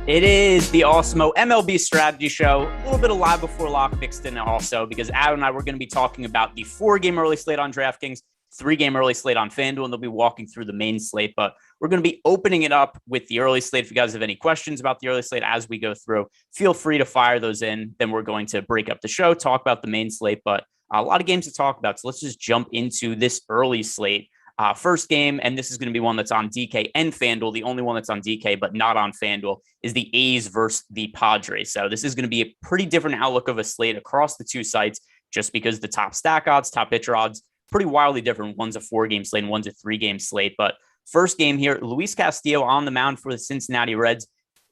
It is the Awesemo MLB Strategy Show. A little bit of live before lock mixed in also because Adam and I were going to be talking about the 4-game early slate on DraftKings, 3-game early slate on FanDuel, and they'll be walking through the main slate. But we're going to be opening it up with the early slate. If you guys have any questions about the early slate as we go through, feel free to fire those in. Then we're going to break up the show, talk about the main slate, but a lot of games to talk about. So let's just jump into this early slate. First game, and this is going to be one that's on DK and FanDuel. The only one that's on DK, but not on FanDuel, is the A's versus the Padres. So this is going to be a pretty different outlook of a slate across the two sites, just because the top stack odds, top pitcher odds, pretty wildly different. One's a 4-game slate and one's a 3-game slate. But first game here, Luis Castillo on the mound for the Cincinnati Reds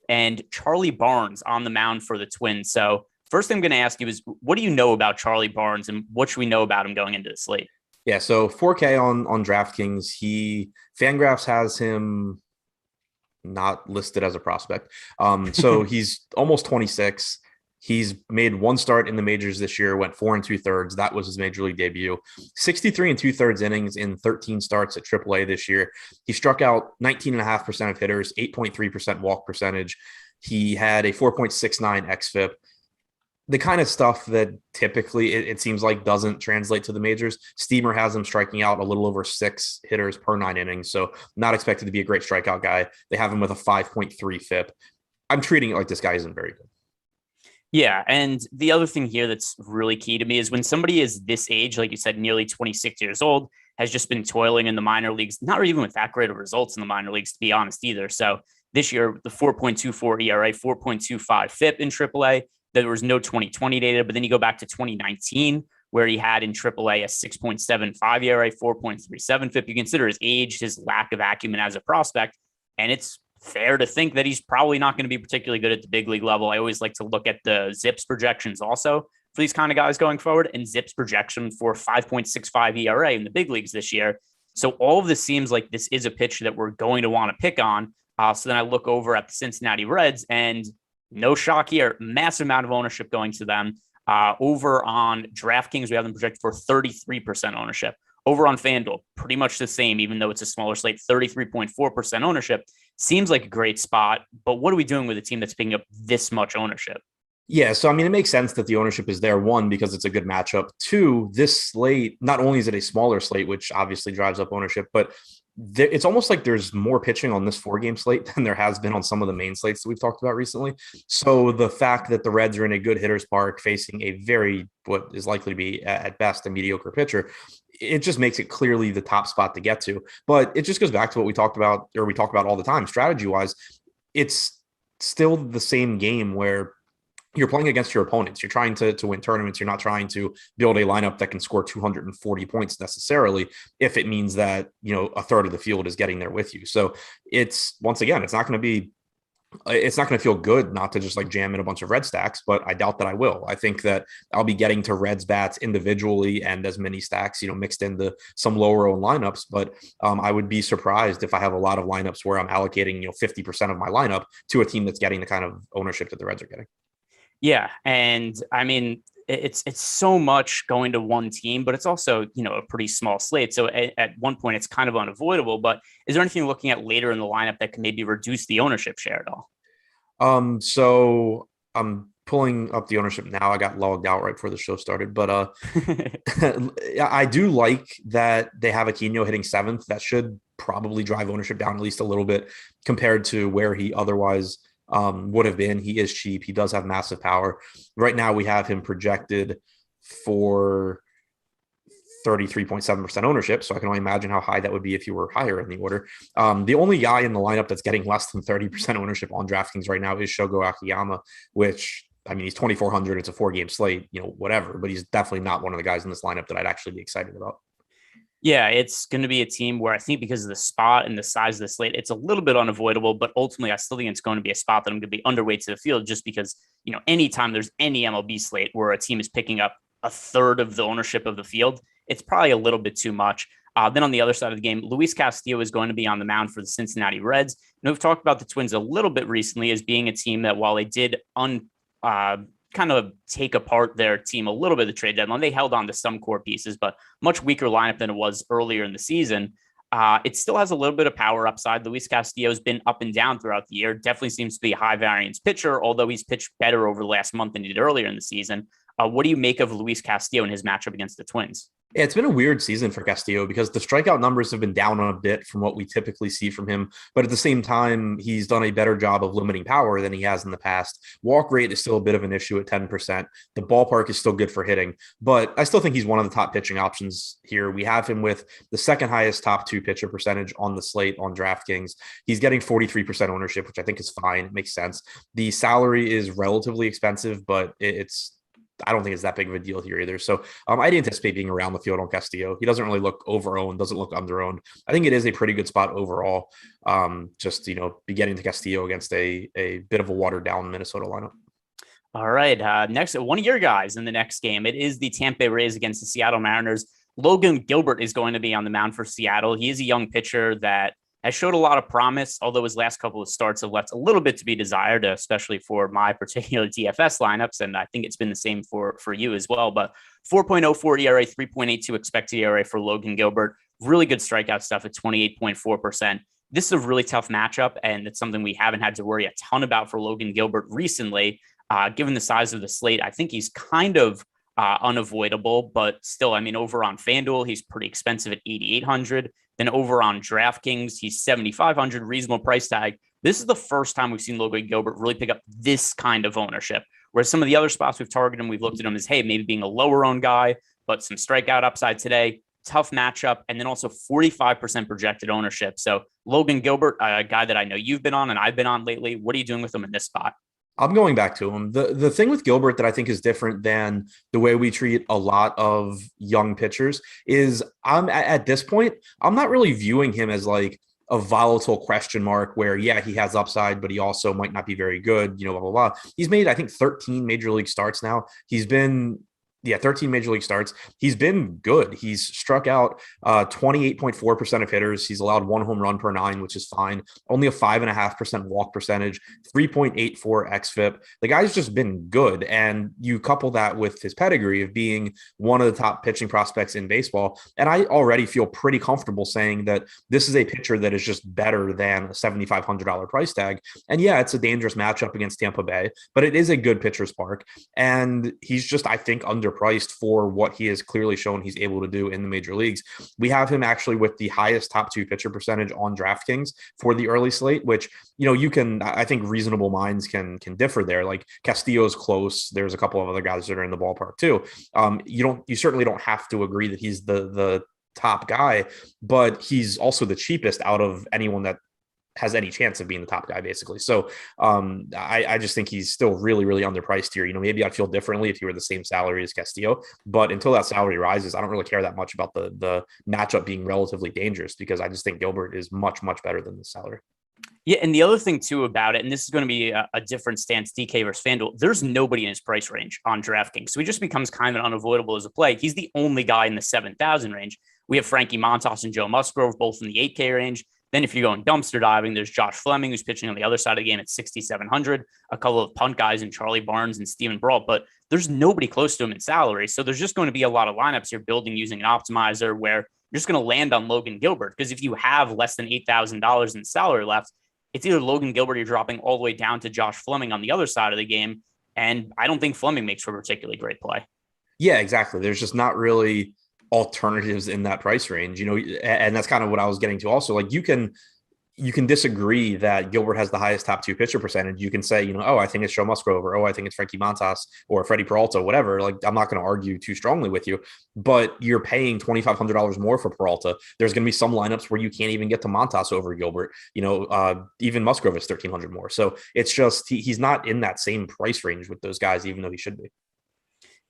and Charlie Barnes on the mound for the Twins. So first thing I'm going to ask you is, what do you know about Charlie Barnes and what should we know about him going into the slate? Yeah, so 4K on DraftKings. Fangraphs has him not listed as a prospect. So he's almost 26. He's made one start in the majors this year, went 4 2/3. That was his major league debut. 63 2/3 innings in 13 starts at AAA this year. He struck out 19.5% of hitters, 8.3% walk percentage. He had a 4.69 xFIP. The kind of stuff that typically it seems like doesn't translate to the majors. Steamer has him striking out a little over 6 hitters per 9 innings, so not expected to be a great strikeout guy. They have him with a 5.3 FIP. I'm treating it like this guy isn't very good. Yeah, and the other thing here that's really key to me is when somebody is this age, like you said, nearly 26 years old, has just been toiling in the minor leagues, not even with that great of results in the minor leagues, to be honest, either. So this year, the 4.24 ERA, 4.25 FIP in AAA. There was no 2020 data, but then you go back to 2019, where he had in AAA a 6.75 ERA, 4.37 FIP. You consider his age, his lack of acumen as a prospect, and it's fair to think that he's probably not going to be particularly good at the big league level. I always like to look at the ZiPS projections also for these kind of guys going forward, and ZiPS projection for 5.65 ERA in the big leagues this year. So all of this seems like this is a pitch that we're going to want to pick on. So then I look over at the Cincinnati Reds, and no shock here, massive amount of ownership going to them. Over on DraftKings, we have them projected for 33% ownership. Over on FanDuel, pretty much the same, even though it's a smaller slate, 33.4% ownership. Seems like a great spot, but what are we doing with a team that's picking up this much ownership? Yeah, so I mean, it makes sense that the ownership is there. 1, because it's a good matchup. 2, this slate, not only is it a smaller slate, which obviously drives up ownership, but it's almost like there's more pitching on this 4-game slate than there has been on some of the main slates that we've talked about recently. So the fact that the Reds are in a good hitter's park facing a very, what is likely to be at best a mediocre pitcher, it just makes it clearly the top spot to get to. But it just goes back to what we talk about all the time, strategy-wise. It's still the same game where you're playing against your opponents. You're trying to win tournaments. You're not trying to build a lineup that can score 240 points necessarily, if it means that, a third of the field is getting there with you. So it's, once again, it's not going to feel good not to just like jam in a bunch of red stacks, but I doubt that I will. I think that I'll be getting to Reds bats individually and as many stacks, mixed into some lower owned lineups. But I would be surprised if I have a lot of lineups where I'm allocating, 50% of my lineup to a team that's getting the kind of ownership that the Reds are getting. Yeah. And I mean, it's so much going to one team, but it's also, a pretty small slate. So at one point it's kind of unavoidable, but is there anything looking at later in the lineup that can maybe reduce the ownership share at all? So I'm pulling up the ownership now. I got logged out right before the show started, but I do like that they have Aquino hitting seventh. That should probably drive ownership down at least a little bit compared to where he otherwise would have been. He is cheap. He does have massive power. Right now, we have him projected for 33.7% ownership. So I can only imagine how high that would be if you were higher in the order. The only guy in the lineup that's getting less than 30% ownership on DraftKings right now is Shogo Akiyama, which, I mean, he's 2,400. It's a 4-game slate, whatever, but he's definitely not one of the guys in this lineup that I'd actually be excited about. Yeah, it's going to be a team where I think because of the spot and the size of the slate, it's a little bit unavoidable, but ultimately I still think it's going to be a spot that I'm going to be underweight to the field just because, anytime there's any MLB slate where a team is picking up a third of the ownership of the field, it's probably a little bit too much. Then on the other side of the game, Luis Castillo is going to be on the mound for the Cincinnati Reds. And we've talked about the Twins a little bit recently as being a team that while they did kind of take apart their team a little bit at the trade deadline, they held on to some core pieces, but much weaker lineup than it was earlier in the season. It still has a little bit of power upside. Luis Castillo has been up and down throughout the year. Definitely seems to be a high variance pitcher, although he's pitched better over the last month than he did earlier in the season. What do you make of Luis Castillo and his matchup against the Twins? Yeah, it's been a weird season for Castillo because the strikeout numbers have been down a bit from what we typically see from him. But at the same time, he's done a better job of limiting power than he has in the past. Walk rate is still a bit of an issue at 10%. The ballpark is still good for hitting, but I still think he's one of the top pitching options here. We have him with the second highest top 2 pitcher percentage on the slate on DraftKings. He's getting 43% ownership, which I think is fine. It makes sense. The salary is relatively expensive, but I don't think it's that big of a deal here either. So I'd anticipate being around the field on Castillo. He doesn't really look over-owned, doesn't look under-owned. I think it is a pretty good spot overall. Be getting to Castillo against a bit of a watered-down Minnesota lineup. All right. Next, one of your guys in the next game, it is the Tampa Bay Rays against the Seattle Mariners. Logan Gilbert is going to be on the mound for Seattle. He is a young pitcher that has showed a lot of promise, although his last couple of starts have left a little bit to be desired, especially for my particular DFS lineups. And I think it's been the same for you as well. But 4.04 ERA, 3.82 expected ERA for Logan Gilbert. Really good strikeout stuff at 28.4%. This is a really tough matchup, and it's something we haven't had to worry a ton about for Logan Gilbert recently. Given the size of the slate, I think he's kind of unavoidable, but still, I mean, over on FanDuel, he's pretty expensive at 8,800. Then over on DraftKings, he's 7,500, reasonable price tag. This is the first time we've seen Logan Gilbert really pick up this kind of ownership. Whereas some of the other spots we've targeted him, we've looked at him as, hey, maybe being a lower owned guy, but some strikeout upside today, tough matchup, and then also 45% projected ownership. So Logan Gilbert, a guy that I know you've been on and I've been on lately. What are you doing with him in this spot? I'm going back to him. The thing with Gilbert that I think is different than the way we treat a lot of young pitchers is I'm at this point, I'm not really viewing him as like a volatile question mark where, yeah, he has upside, but he also might not be very good, blah, blah, blah. He's made, I think, 13 major league starts now. He's been 13 major league starts. He's been good. He's struck out 28.4% of hitters. He's allowed 1 home run per 9, which is fine. Only a 5.5% walk percentage, 3.84 xFIP. The guy's just been good. And you couple that with his pedigree of being one of the top pitching prospects in baseball. And I already feel pretty comfortable saying that this is a pitcher that is just better than a $7,500 price tag. And yeah, it's a dangerous matchup against Tampa Bay, but it is a good pitcher's park. And he's just, I think, underpriced for what he has clearly shown he's able to do in the major leagues. We have him actually with the highest top 2 pitcher percentage on DraftKings for the early slate, which, you can, I think reasonable minds can differ there. Like Castillo's close. There's a couple of other guys that are in the ballpark too. You certainly don't have to agree that he's the top guy, but he's also the cheapest out of anyone that has any chance of being the top guy, basically. So I just think he's still really, really underpriced here. Maybe I'd feel differently if he were the same salary as Castillo, but until that salary rises, I don't really care that much about the matchup being relatively dangerous because I just think Gilbert is much, much better than the salary. Yeah, and the other thing too about it, and this is going to be a different stance, DK versus FanDuel, there's nobody in his price range on DraftKings. So he just becomes kind of unavoidable as a play. He's the only guy in the 7,000 range. We have Frankie Montas and Joe Musgrove, both in the 8K range. Then if you're going dumpster diving, there's Josh Fleming, who's pitching on the other side of the game at 6,700, a couple of punt guys in Charlie Barnes and Steven Brault, but there's nobody close to him in salary. So there's just going to be a lot of lineups you're building using an optimizer where you're just going to land on Logan Gilbert. Because if you have less than $8,000 in salary left, it's either Logan Gilbert or you're dropping all the way down to Josh Fleming on the other side of the game. And I don't think Fleming makes for a particularly great play. Yeah, exactly. There's just not really alternatives in that price range, and that's kind of what I was getting to also. Like you can disagree that Gilbert has the highest top 2 pitcher percentage. You can say, oh, I think it's Joe Musgrove, or, oh, I think it's Frankie Montas or Freddie Peralta, whatever. Like, I'm not going to argue too strongly with you, but you're paying $2,500 more for Peralta. There's going to be some lineups where you can't even get to Montas over Gilbert. Even Musgrove is $1,300 more. So it's just, he's not in that same price range with those guys, even though he should be.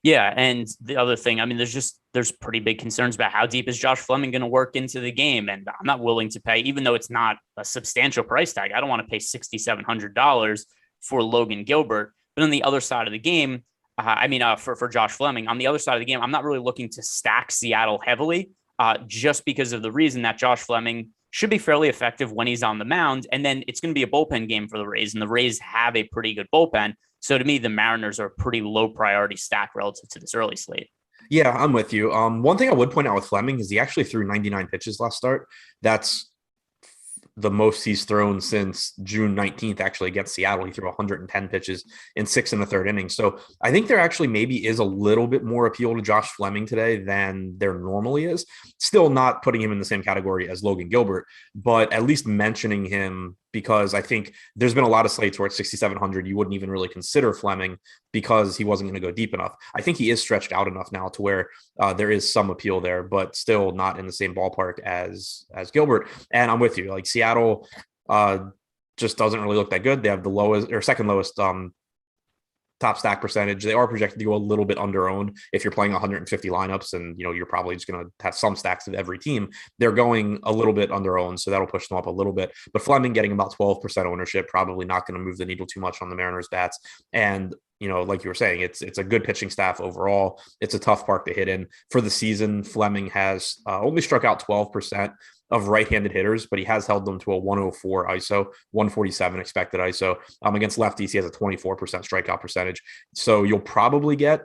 Yeah, and the other thing, I mean, there's pretty big concerns about how deep is Josh Fleming going to work into the game, and I'm not willing to pay, even though it's not a substantial price tag. I don't want to pay $6,700 for Logan Gilbert. But on the other side of the game, for Josh Fleming, on the other side of the game, I'm not really looking to stack Seattle heavily, just because of the reason that Josh Fleming should be fairly effective when he's on the mound, and then it's going to be a bullpen game for the Rays, and the Rays have a pretty good bullpen. So to me, the Mariners are a pretty low priority stack relative to this early slate. Yeah, I'm with you. One thing I would point out with Fleming is he actually threw 99 pitches last start. That's the most he's thrown since June 19th, actually, against Seattle. He threw 110 pitches in 6 1/3 innings. So I think there actually maybe is a little bit more appeal to Josh Fleming today than there normally is. Still not putting him in the same category as Logan Gilbert, but at least mentioning him, because I think there's been a lot of slates where it's 6,700. You wouldn't even really consider Fleming because he wasn't going to go deep enough. I think he is stretched out enough now to where there is some appeal there, but still not in the same ballpark as Gilbert. And I'm with you. Like, Seattle just doesn't really look that good. They have the lowest or second lowest top stack percentage. They are projected to go a little bit under owned if you're playing 150 lineups, and you're probably just going to have some stacks of every team. They're going a little bit under owned, so that'll push them up a little bit. But Fleming getting about 12% ownership, probably not going to move the needle too much on the Mariners bats. And like you were saying, it's a good pitching staff overall. It's a tough park to hit in. For the season, Fleming has only struck out 12% of right-handed hitters, but he has held them to a 104 ISO, 147 expected ISO. Against lefties, he has a 24% strikeout percentage. So you'll probably get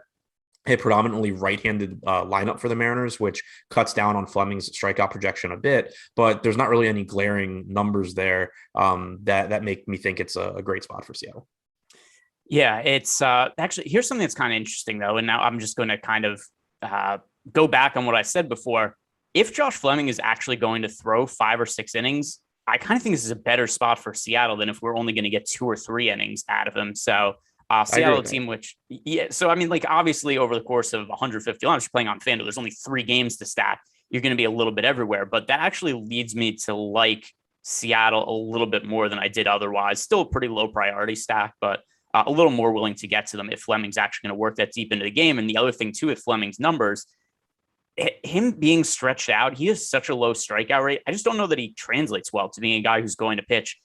a predominantly right-handed lineup for the Mariners, which cuts down on Fleming's strikeout projection a bit, but there's not really any glaring numbers there that make me think it's a great spot for Seattle. Yeah, it's actually, here's something that's kind of interesting, though, and now I'm just going to kind of go back on what I said before. If Josh Fleming is actually going to throw 5 or 6 innings, I kind of think this is a better spot for Seattle than if we're only going to get 2 or 3 innings out of him. So Seattle, a team which, so I mean, like, obviously over the course of 150 lineups, you're playing on FanDuel, there's only 3 games to stack. You're going to be a little bit everywhere, but that actually leads me to like Seattle a little bit more than I did otherwise. Still a pretty low priority stack, but a little more willing to get to them if Fleming's actually going to work that deep into the game. And the other thing too, with Fleming's numbers, him being stretched out, he has such a low strikeout rate. I just don't know that he translates well to being a guy who's going to pitch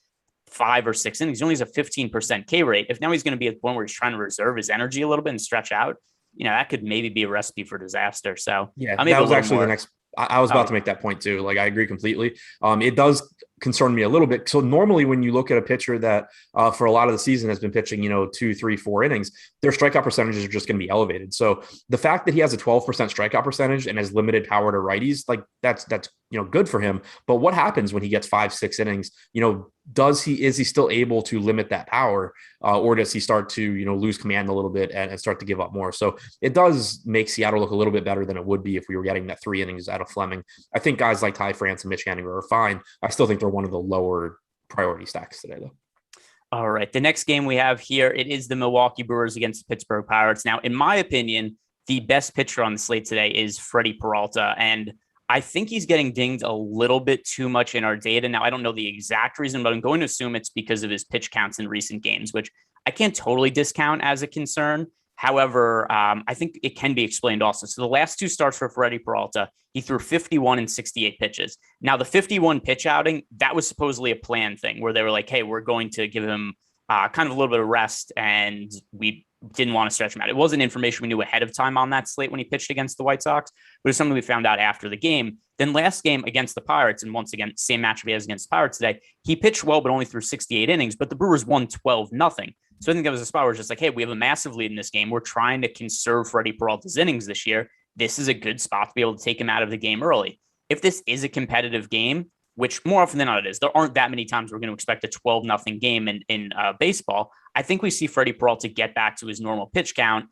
5 or 6 innings. He only has a 15% K rate. If now he's going to be at the point where he's trying to reserve his energy a little bit and stretch out, that could maybe be a recipe for disaster. So yeah, that was actually the next. I was about to make that point too. Like, I agree completely. It does concern me a little bit. So normally when you look at a pitcher that for a lot of the season has been pitching, 2, 3, 4 innings, their strikeout percentages are just going to be elevated. So the fact that he has a 12% strikeout percentage and has limited power to righties, like that's good for him. But what happens when he gets 5, 6 innings? Is he still able to limit that power, or does he start to lose command a little bit and start to give up more? So it does make Seattle look a little bit better than it would be if we were getting that 3 innings out of Fleming. I think guys like Ty France and Mitch Haniger are fine. I still think they're one of the lower priority stacks today, though. All right, the next game we have here, it is the Milwaukee Brewers against the Pittsburgh Pirates. Now, in my opinion, the best pitcher on the slate today is Freddie Peralta, and I think he's getting dinged a little bit too much in our data. Now, I don't know the exact reason, but I'm going to assume it's because of his pitch counts in recent games, which I can't totally discount as a concern. However, I think it can be explained also. So the last 2 starts for Freddie Peralta, he threw 51 and 68 pitches. Now, the 51 pitch outing, that was supposedly a planned thing where they were like, hey, we're going to give him kind of a little bit of rest, and we didn't want to stretch him out. It wasn't information we knew ahead of time on that slate when he pitched against the White Sox, but it's something we found out after the game. Then last game against the Pirates, and once again, same matchup he has against the Pirates today, he pitched well, but only threw 68 innings, but the Brewers won 12-0. So I think that was a spot where it's just like, hey, we have a massive lead in this game. We're trying to conserve Freddie Peralta's innings this year. This is a good spot to be able to take him out of the game early. If this is a competitive game, which more often than not it is. There aren't that many times we're going to expect a 12-0 game in baseball. I think we see Freddie Peralta get back to his normal pitch count.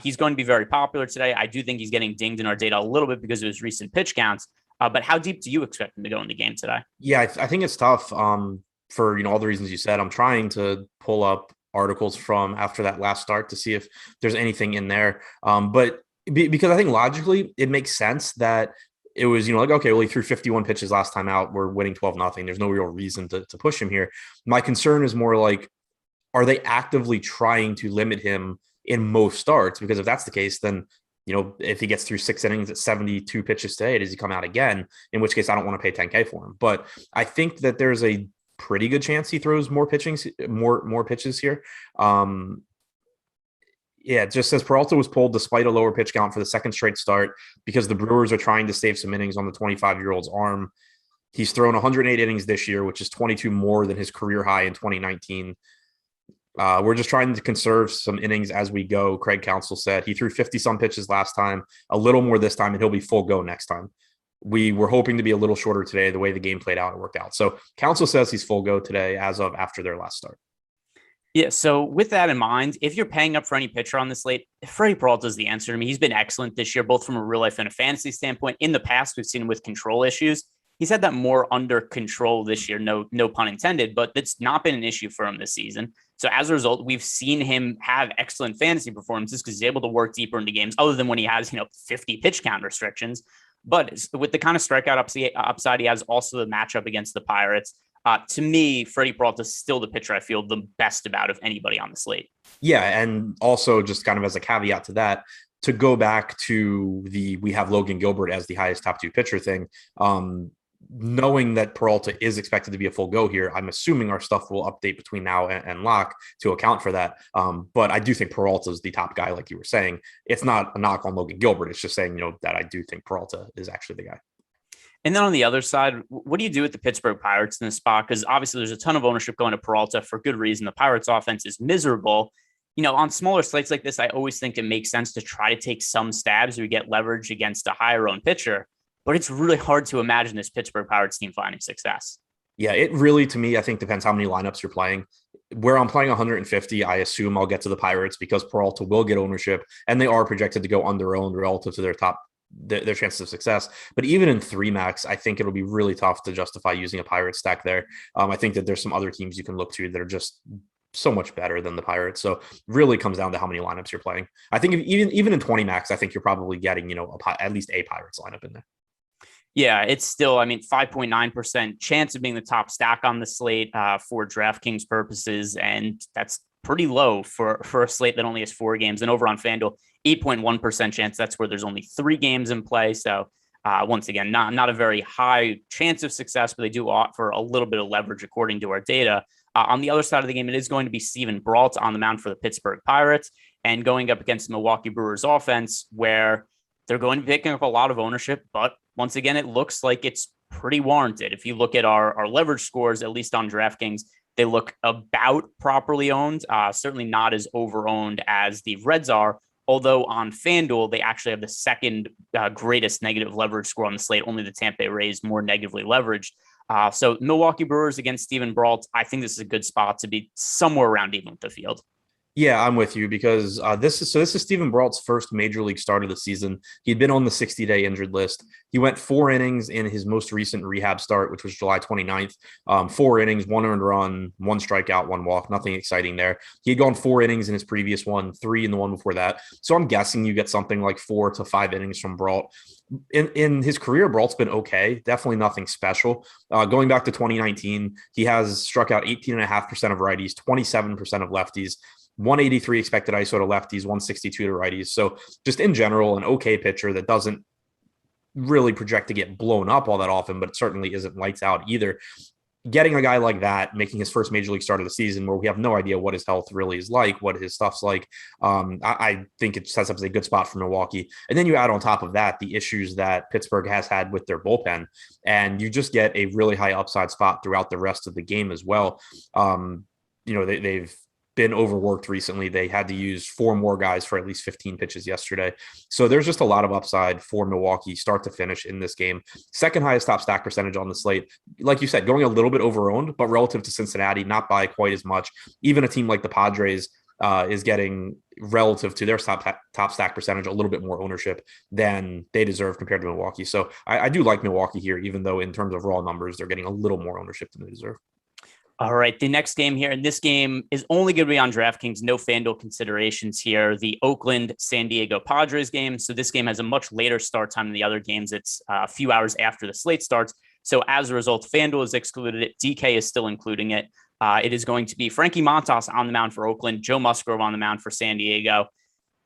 He's going to be very popular today. I do think he's getting dinged in our data a little bit because of his recent pitch counts. But how deep do you expect him to go in the game today? Yeah, I think it's tough for all the reasons you said. I'm trying to pull up articles from after that last start to see if there's anything in there. But because I think logically it makes sense that it was, like, okay, well, he threw 51 pitches last time out. We're winning 12-0. There's no real reason to push him here. My concern is more like, are they actively trying to limit him in most starts? Because if that's the case, then, if he gets through 6 innings at 72 pitches today, does he come out again? In which case I don't want to pay 10K for him. But I think that there's a pretty good chance he throws more pitches here. Yeah, it just says Peralta was pulled despite a lower pitch count for the second straight start because the Brewers are trying to save some innings on the 25-year-old's arm. He's thrown 108 innings this year, which is 22 more than his career high in 2019. We're just trying to conserve some innings as we go, Craig Counsell said. He threw 50-some pitches last time, a little more this time, and he'll be full go next time. We were hoping to be a little shorter today. The way the game played out, it worked out. So Counsell says he's full go today as of after their last start. Yeah, so with that in mind, if you're paying up for any pitcher on this slate, Freddie Peralta is the answer to me. He's been excellent this year, both from a real life and a fantasy standpoint. In the past, we've seen him with control issues. He's had that more under control this year, no pun intended, but that's not been an issue for him this season. So as a result, we've seen him have excellent fantasy performances because he's able to work deeper into games other than when he has, 50 pitch count restrictions. But with the kind of strikeout upside he has, also the matchup against the Pirates, to me, Freddie Peralta is still the pitcher I feel the best about of anybody on the slate. Yeah, and also just kind of as a caveat to that, to go back to we have Logan Gilbert as the highest top 2 pitcher thing, knowing that Peralta is expected to be a full go here, I'm assuming our stuff will update between now and lock to account for that. But I do think Peralta is the top guy, like you were saying. It's not a knock on Logan Gilbert. It's just saying, that I do think Peralta is actually the guy. And then on the other side, what do you do with the Pittsburgh Pirates in this spot? Because obviously there's a ton of ownership going to Peralta for good reason. The Pirates offense is miserable. On smaller slates like this, I always think it makes sense to try to take some stabs where you get leverage against a higher owned pitcher. But it's really hard to imagine this Pittsburgh Pirates team finding success. Yeah, it really, to me, I think depends how many lineups you're playing. Where I'm playing 150, I assume I'll get to the Pirates because Peralta will get ownership, and they are projected to go under-owned relative to their chances of success. But even in 3 max, I think it'll be really tough to justify using a Pirate stack there. I think that there's some other teams you can look to that are just so much better than the Pirates. So really comes down to how many lineups you're playing. I think even in 20 max, I think you're probably getting, at least a Pirates lineup in there. Yeah, it's still, 5.9% chance of being the top stack on the slate for DraftKings purposes. And that's pretty low for a slate that only has 4 games. And over on FanDuel, 8.1% chance. That's where there's only 3 games in play. So once again, not a very high chance of success, but they do offer a little bit of leverage according to our data. On the other side of the game, it is going to be Steven Brault on the mound for the Pittsburgh Pirates and going up against the Milwaukee Brewers offense, where they're going to be picking up a lot of ownership, but once again, it looks like it's pretty warranted. If you look at our leverage scores, at least on DraftKings, they look about properly owned, certainly not as over-owned as the Reds are, although on FanDuel, they actually have the second greatest negative leverage score on the slate. Only the Tampa Bay Rays more negatively leveraged. So Milwaukee Brewers against Steven Brault, I think this is a good spot to be somewhere around even with the field. Yeah, I'm with you because this is Steven Brault's first major league start of the season. He'd been on the 60-day injured list. He went 4 innings in his most recent rehab start, which was July 29th. 4 innings, 1 earned run, 1 strikeout, 1 walk, nothing exciting there. He had gone 4 innings in his previous one, 3 in the one before that. So I'm guessing you get something like 4 to 5 innings from Brault. In his career, Brault's been okay, definitely nothing special. Going back to 2019, he has struck out 18.5% of righties, 27% of lefties, 183 expected ISO to lefties, 162 to righties. So just in general, an okay pitcher that doesn't really project to get blown up all that often, but it certainly isn't lights out either. Getting a guy like that, making his first major league start of the season where we have no idea what his health really is like, what his stuff's like, I think it sets up as a good spot for Milwaukee. And then you add on top of that the issues that Pittsburgh has had with their bullpen, and you just get a really high upside spot throughout the rest of the game as well. They've been overworked recently. They had to use 4 more guys for at least 15 pitches yesterday. So there's just a lot of upside for Milwaukee start to finish in this game. Second highest top stack percentage on the slate. Like you said, going a little bit overowned, but relative to Cincinnati, not by quite as much. Even a team like the Padres is getting, relative to their top stack percentage, a little bit more ownership than they deserve compared to Milwaukee. So I do like Milwaukee here, even though in terms of raw numbers, they're getting a little more ownership than they deserve. All right, the next game here, and this game is only going to be on DraftKings, no FanDuel considerations here, the Oakland-San Diego Padres game. So this game has a much later start time than the other games. It's a few hours after the slate starts. So as a result, FanDuel has excluded it. DK is still including it. It is going to be Frankie Montas on the mound for Oakland, Joe Musgrove on the mound for San Diego.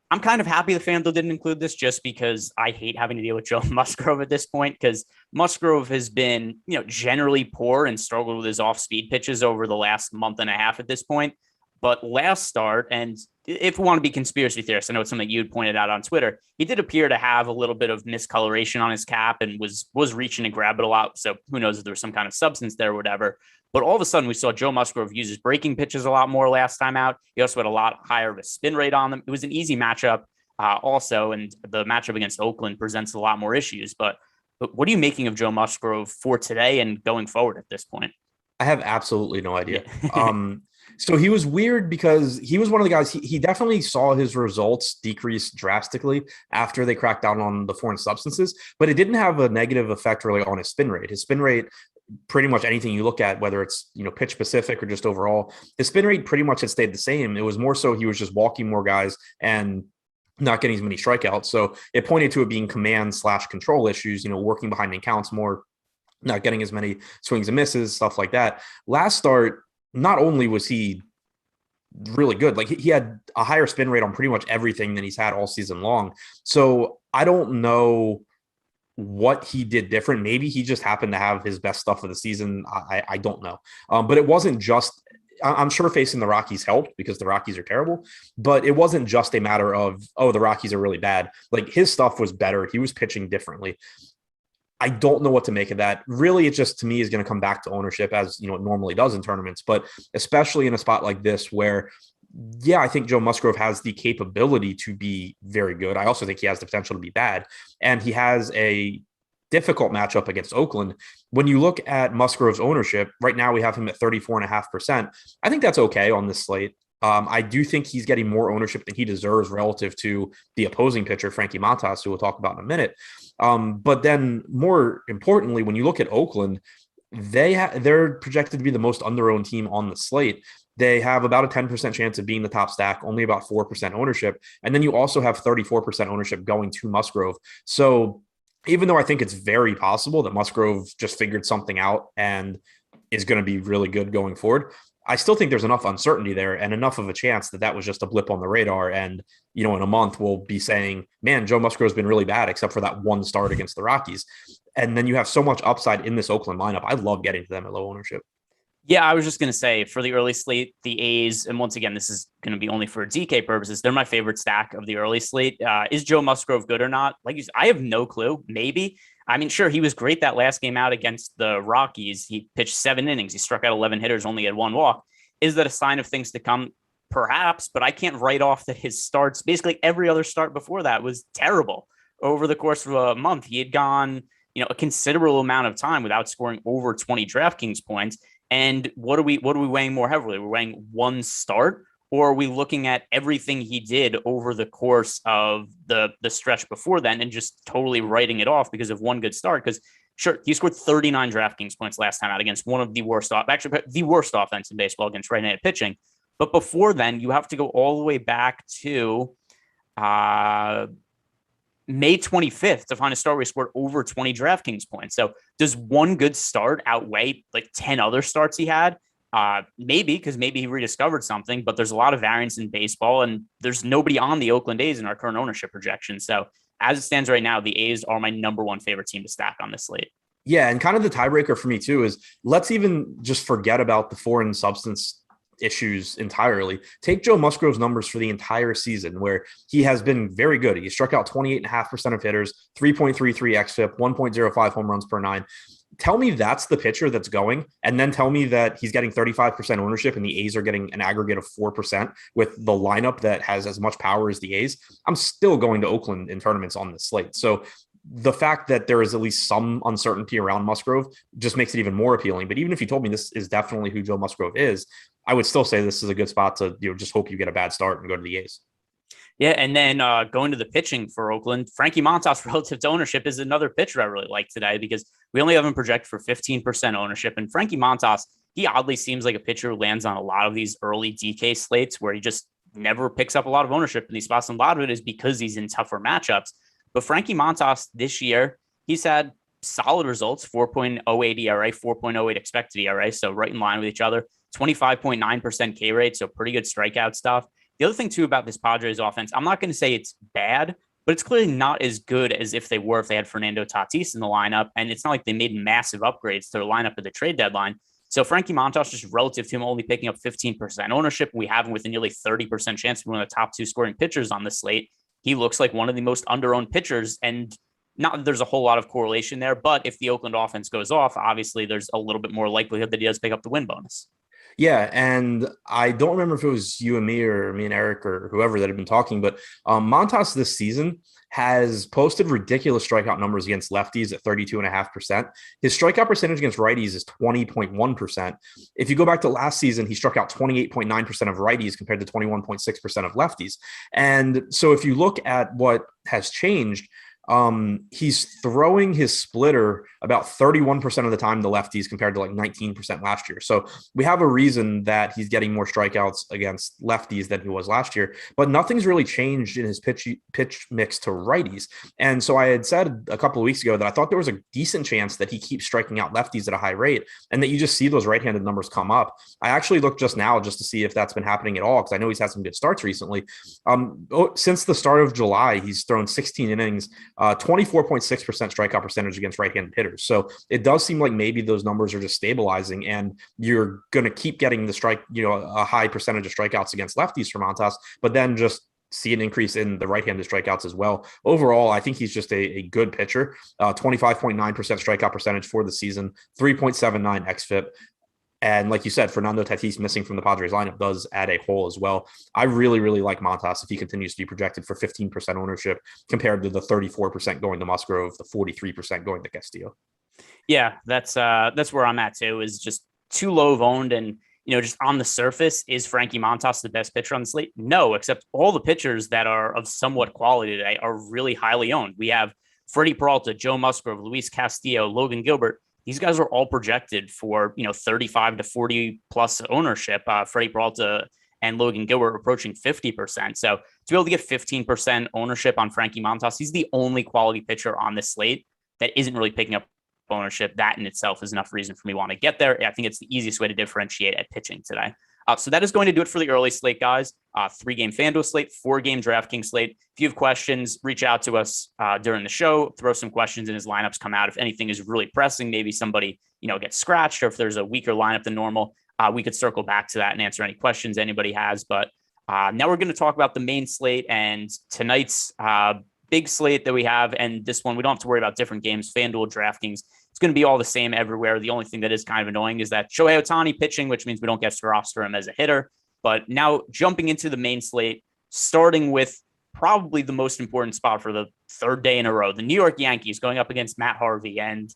I'm kind of happy the FanDuel didn't include this just because I hate having to deal with Joe Musgrove at this point, because Musgrove has been, generally poor and struggled with his off-speed pitches over the last month and a half at this point. But last start, and if we want to be conspiracy theorists, I know it's something you'd pointed out on Twitter, he did appear to have a little bit of miscoloration on his cap and was reaching to grab it a lot. So who knows if there was some kind of substance there or whatever. But all of a sudden, we saw Joe Musgrove use his breaking pitches a lot more last time out. He also had a lot higher of a spin rate on them. It was an easy matchup also, and the matchup against Oakland presents a lot more issues. But what are you making of Joe Musgrove for today and going forward at this point? I have absolutely no idea. Yeah. So he was weird because he was one of the guys, he definitely saw his results decrease drastically after they cracked down on the foreign substances, but it didn't have a negative effect really on his spin rate. His spin rate, pretty much anything you look at, whether it's, pitch specific or just overall, his spin rate pretty much had stayed the same. It was more so he was just walking more guys and not getting as many strikeouts. So it pointed to it being command/control issues, working behind the counts more, not getting as many swings and misses, stuff like that. Last start, not only was he really good, like he had a higher spin rate on pretty much everything than he's had all season long. So I don't know what he did different. Maybe he just happened to have his best stuff of the season. I don't know. But it wasn't just, I'm sure facing the Rockies helped because the Rockies are terrible, but it wasn't just a matter of, the Rockies are really bad. Like his stuff was better. He was pitching differently. I don't know what to make of that. Really, it just, to me, is going to come back to ownership, as it normally does in tournaments, but especially in a spot like this where, I think Joe Musgrove has the capability to be very good. I also think he has the potential to be bad, and he has a difficult matchup against Oakland. When you look at Musgrove's ownership, right now we have him at 34.5%. I think that's okay on this slate. I do think he's getting more ownership than he deserves relative to the opposing pitcher, Frankie Montas, who we'll talk about in a minute. But then more importantly, when you look at Oakland, they're projected to be the most under-owned team on the slate. They have about a 10% chance of being the top stack, only about 4% ownership. And then you also have 34% ownership going to Musgrove. So even though I think it's very possible that Musgrove just figured something out and is going to be really good going forward, I still think there's enough uncertainty there and enough of a chance that was just a blip on the radar. And, in a month we'll be saying, man, Joe Musgrove's been really bad, except for that one start against the Rockies. And then you have so much upside in this Oakland lineup. I love getting to them at low ownership. Yeah, I was just going to say, for the early slate, the A's, and once again, this is going to be only for DK purposes, they're my favorite stack of the early slate. Is Joe Musgrove good or not? Like you said, I have no clue. Maybe. I mean, sure, he was great that last game out against the Rockies. He pitched 7 innings. He struck out 11 hitters, only had 1 walk. Is that a sign of things to come? Perhaps, but I can't write off that his starts, basically every other start before that, was terrible. Over the course of a month, he had gone, a considerable amount of time without scoring over 20 DraftKings points. And what are we weighing more heavily? We're weighing one start, or are we looking at everything he did over the course of the stretch before then and just totally writing it off because of one good start? Because sure, he scored 39 DraftKings points last time out against one of the worst offense in baseball against right-handed pitching. But before then, you have to go all the way back to May 25th to find a start where he scored over 20 DraftKings points. So does one good start outweigh like 10 other starts he had? Maybe, because maybe he rediscovered something, but there's a lot of variance in baseball, and there's nobody on the Oakland A's in our current ownership projection. So as it stands right now, the A's are my number one favorite team to stack on this slate. Yeah, and kind of the tiebreaker for me too is, let's even just forget about the foreign substance issues entirely. Take Joe Musgrove's numbers for the entire season, where he has been very good. He struck out 28.5% of hitters, 3.33 xFIP, 1.05 home runs per 9. tell me that's the pitcher that's going, and then tell me that he's getting 35% ownership and the A's are getting an aggregate of 4% with the lineup that has as much power as the A's. I'm still going to Oakland in tournaments on this slate. So the fact that there is at least some uncertainty around Musgrove just makes it even more appealing. But even if you told me this is definitely who Joe Musgrove is, I would still say this is a good spot to, just hope you get a bad start and go to the A's. Yeah, and then going to the pitching for Oakland, Frankie Montas relative to ownership is another pitcher I really like today because we only have him projected for 15% ownership. And Frankie Montas, he oddly seems like a pitcher who lands on a lot of these early DK slates where he just never picks up a lot of ownership in these spots. And a lot of it is because he's in tougher matchups. But Frankie Montas this year, he's had solid results, 4.08 ERA, 4.08 expected ERA, so right in line with each other, 25.9% K rate, so pretty good strikeout stuff. The other thing, too, about this Padres offense, I'm not going to say it's bad, but it's clearly not as good as if they had Fernando Tatis in the lineup, and it's not like they made massive upgrades to their lineup at the trade deadline. So Frankie Montas, just relative to him only picking up 15% ownership, we have him with a nearly 30% chance to be one of the top 2 scoring pitchers on the slate. He looks like one of the most under-owned pitchers, and not that there's a whole lot of correlation there, but if the Oakland offense goes off, obviously there's a little bit more likelihood that he does pick up the win bonus. Yeah, and I don't remember if it was you and me or me and Eric or whoever that had been talking, but Montas this season has posted ridiculous strikeout numbers against lefties at 32.5%. His strikeout percentage against righties is 20.1%. If you go back to last season, he struck out 28.9% of righties compared to 21.6% of lefties. And so if you look at what has changed, he's throwing his splitter about 31% of the time to lefties compared to like 19% last year. So we have a reason that he's getting more strikeouts against lefties than he was last year, but nothing's really changed in his pitch mix to righties. And so I had said a couple of weeks ago that I thought there was a decent chance that he keeps striking out lefties at a high rate and that you just see those right-handed numbers come up. I actually looked just now just to see if that's been happening at all, because I know he's had some good starts recently. Since the start of July, he's thrown 16 innings, 24.6% strikeout percentage against right-handed hitters. So it does seem like maybe those numbers are just stabilizing and you're going to keep getting the a high percentage of strikeouts against lefties from Montas, but then just see an increase in the right-handed strikeouts as well. Overall, I think he's just a good pitcher. 25.9% strikeout percentage for the season, 3.79 xFIP. And like you said, Fernando Tatis missing from the Padres lineup does add a hole as well. I really, really like Montas if he continues to be projected for 15% ownership compared to the 34% going to Musgrove, the 43% going to Castillo. Yeah, that's where I'm at too, is just too low of owned. And, just on the surface, is Frankie Montas the best pitcher on the slate? No, except all the pitchers that are of somewhat quality today are really highly owned. We have Freddie Peralta, Joe Musgrove, Luis Castillo, Logan Gilbert. These guys are all projected for, 35 to 40 plus ownership. Freddie Peralta and Logan Gilbert approaching 50%. So to be able to get 15% ownership on Frankie Montas, he's the only quality pitcher on this slate that isn't really picking up ownership. That in itself is enough reason for me to want to get there. I think it's the easiest way to differentiate at pitching today. So that is going to do it for the early slate, guys. 3-game FanDuel slate, 4-game DraftKings slate. If you have questions, reach out to us during the show. Throw some questions in as lineups come out. If anything is really pressing, maybe somebody gets scratched, or if there's a weaker lineup than normal, we could circle back to that and answer any questions anybody has. But now we're going to talk about the main slate and tonight's big slate that we have. And this one, we don't have to worry about different games. FanDuel, DraftKings, it's going to be all the same everywhere. The only thing that is kind of annoying is that Shohei Ohtani pitching, which means we don't get to roster him as a hitter. But now jumping into the main slate, starting with probably the most important spot for the third day in a row, the New York Yankees going up against Matt Harvey. And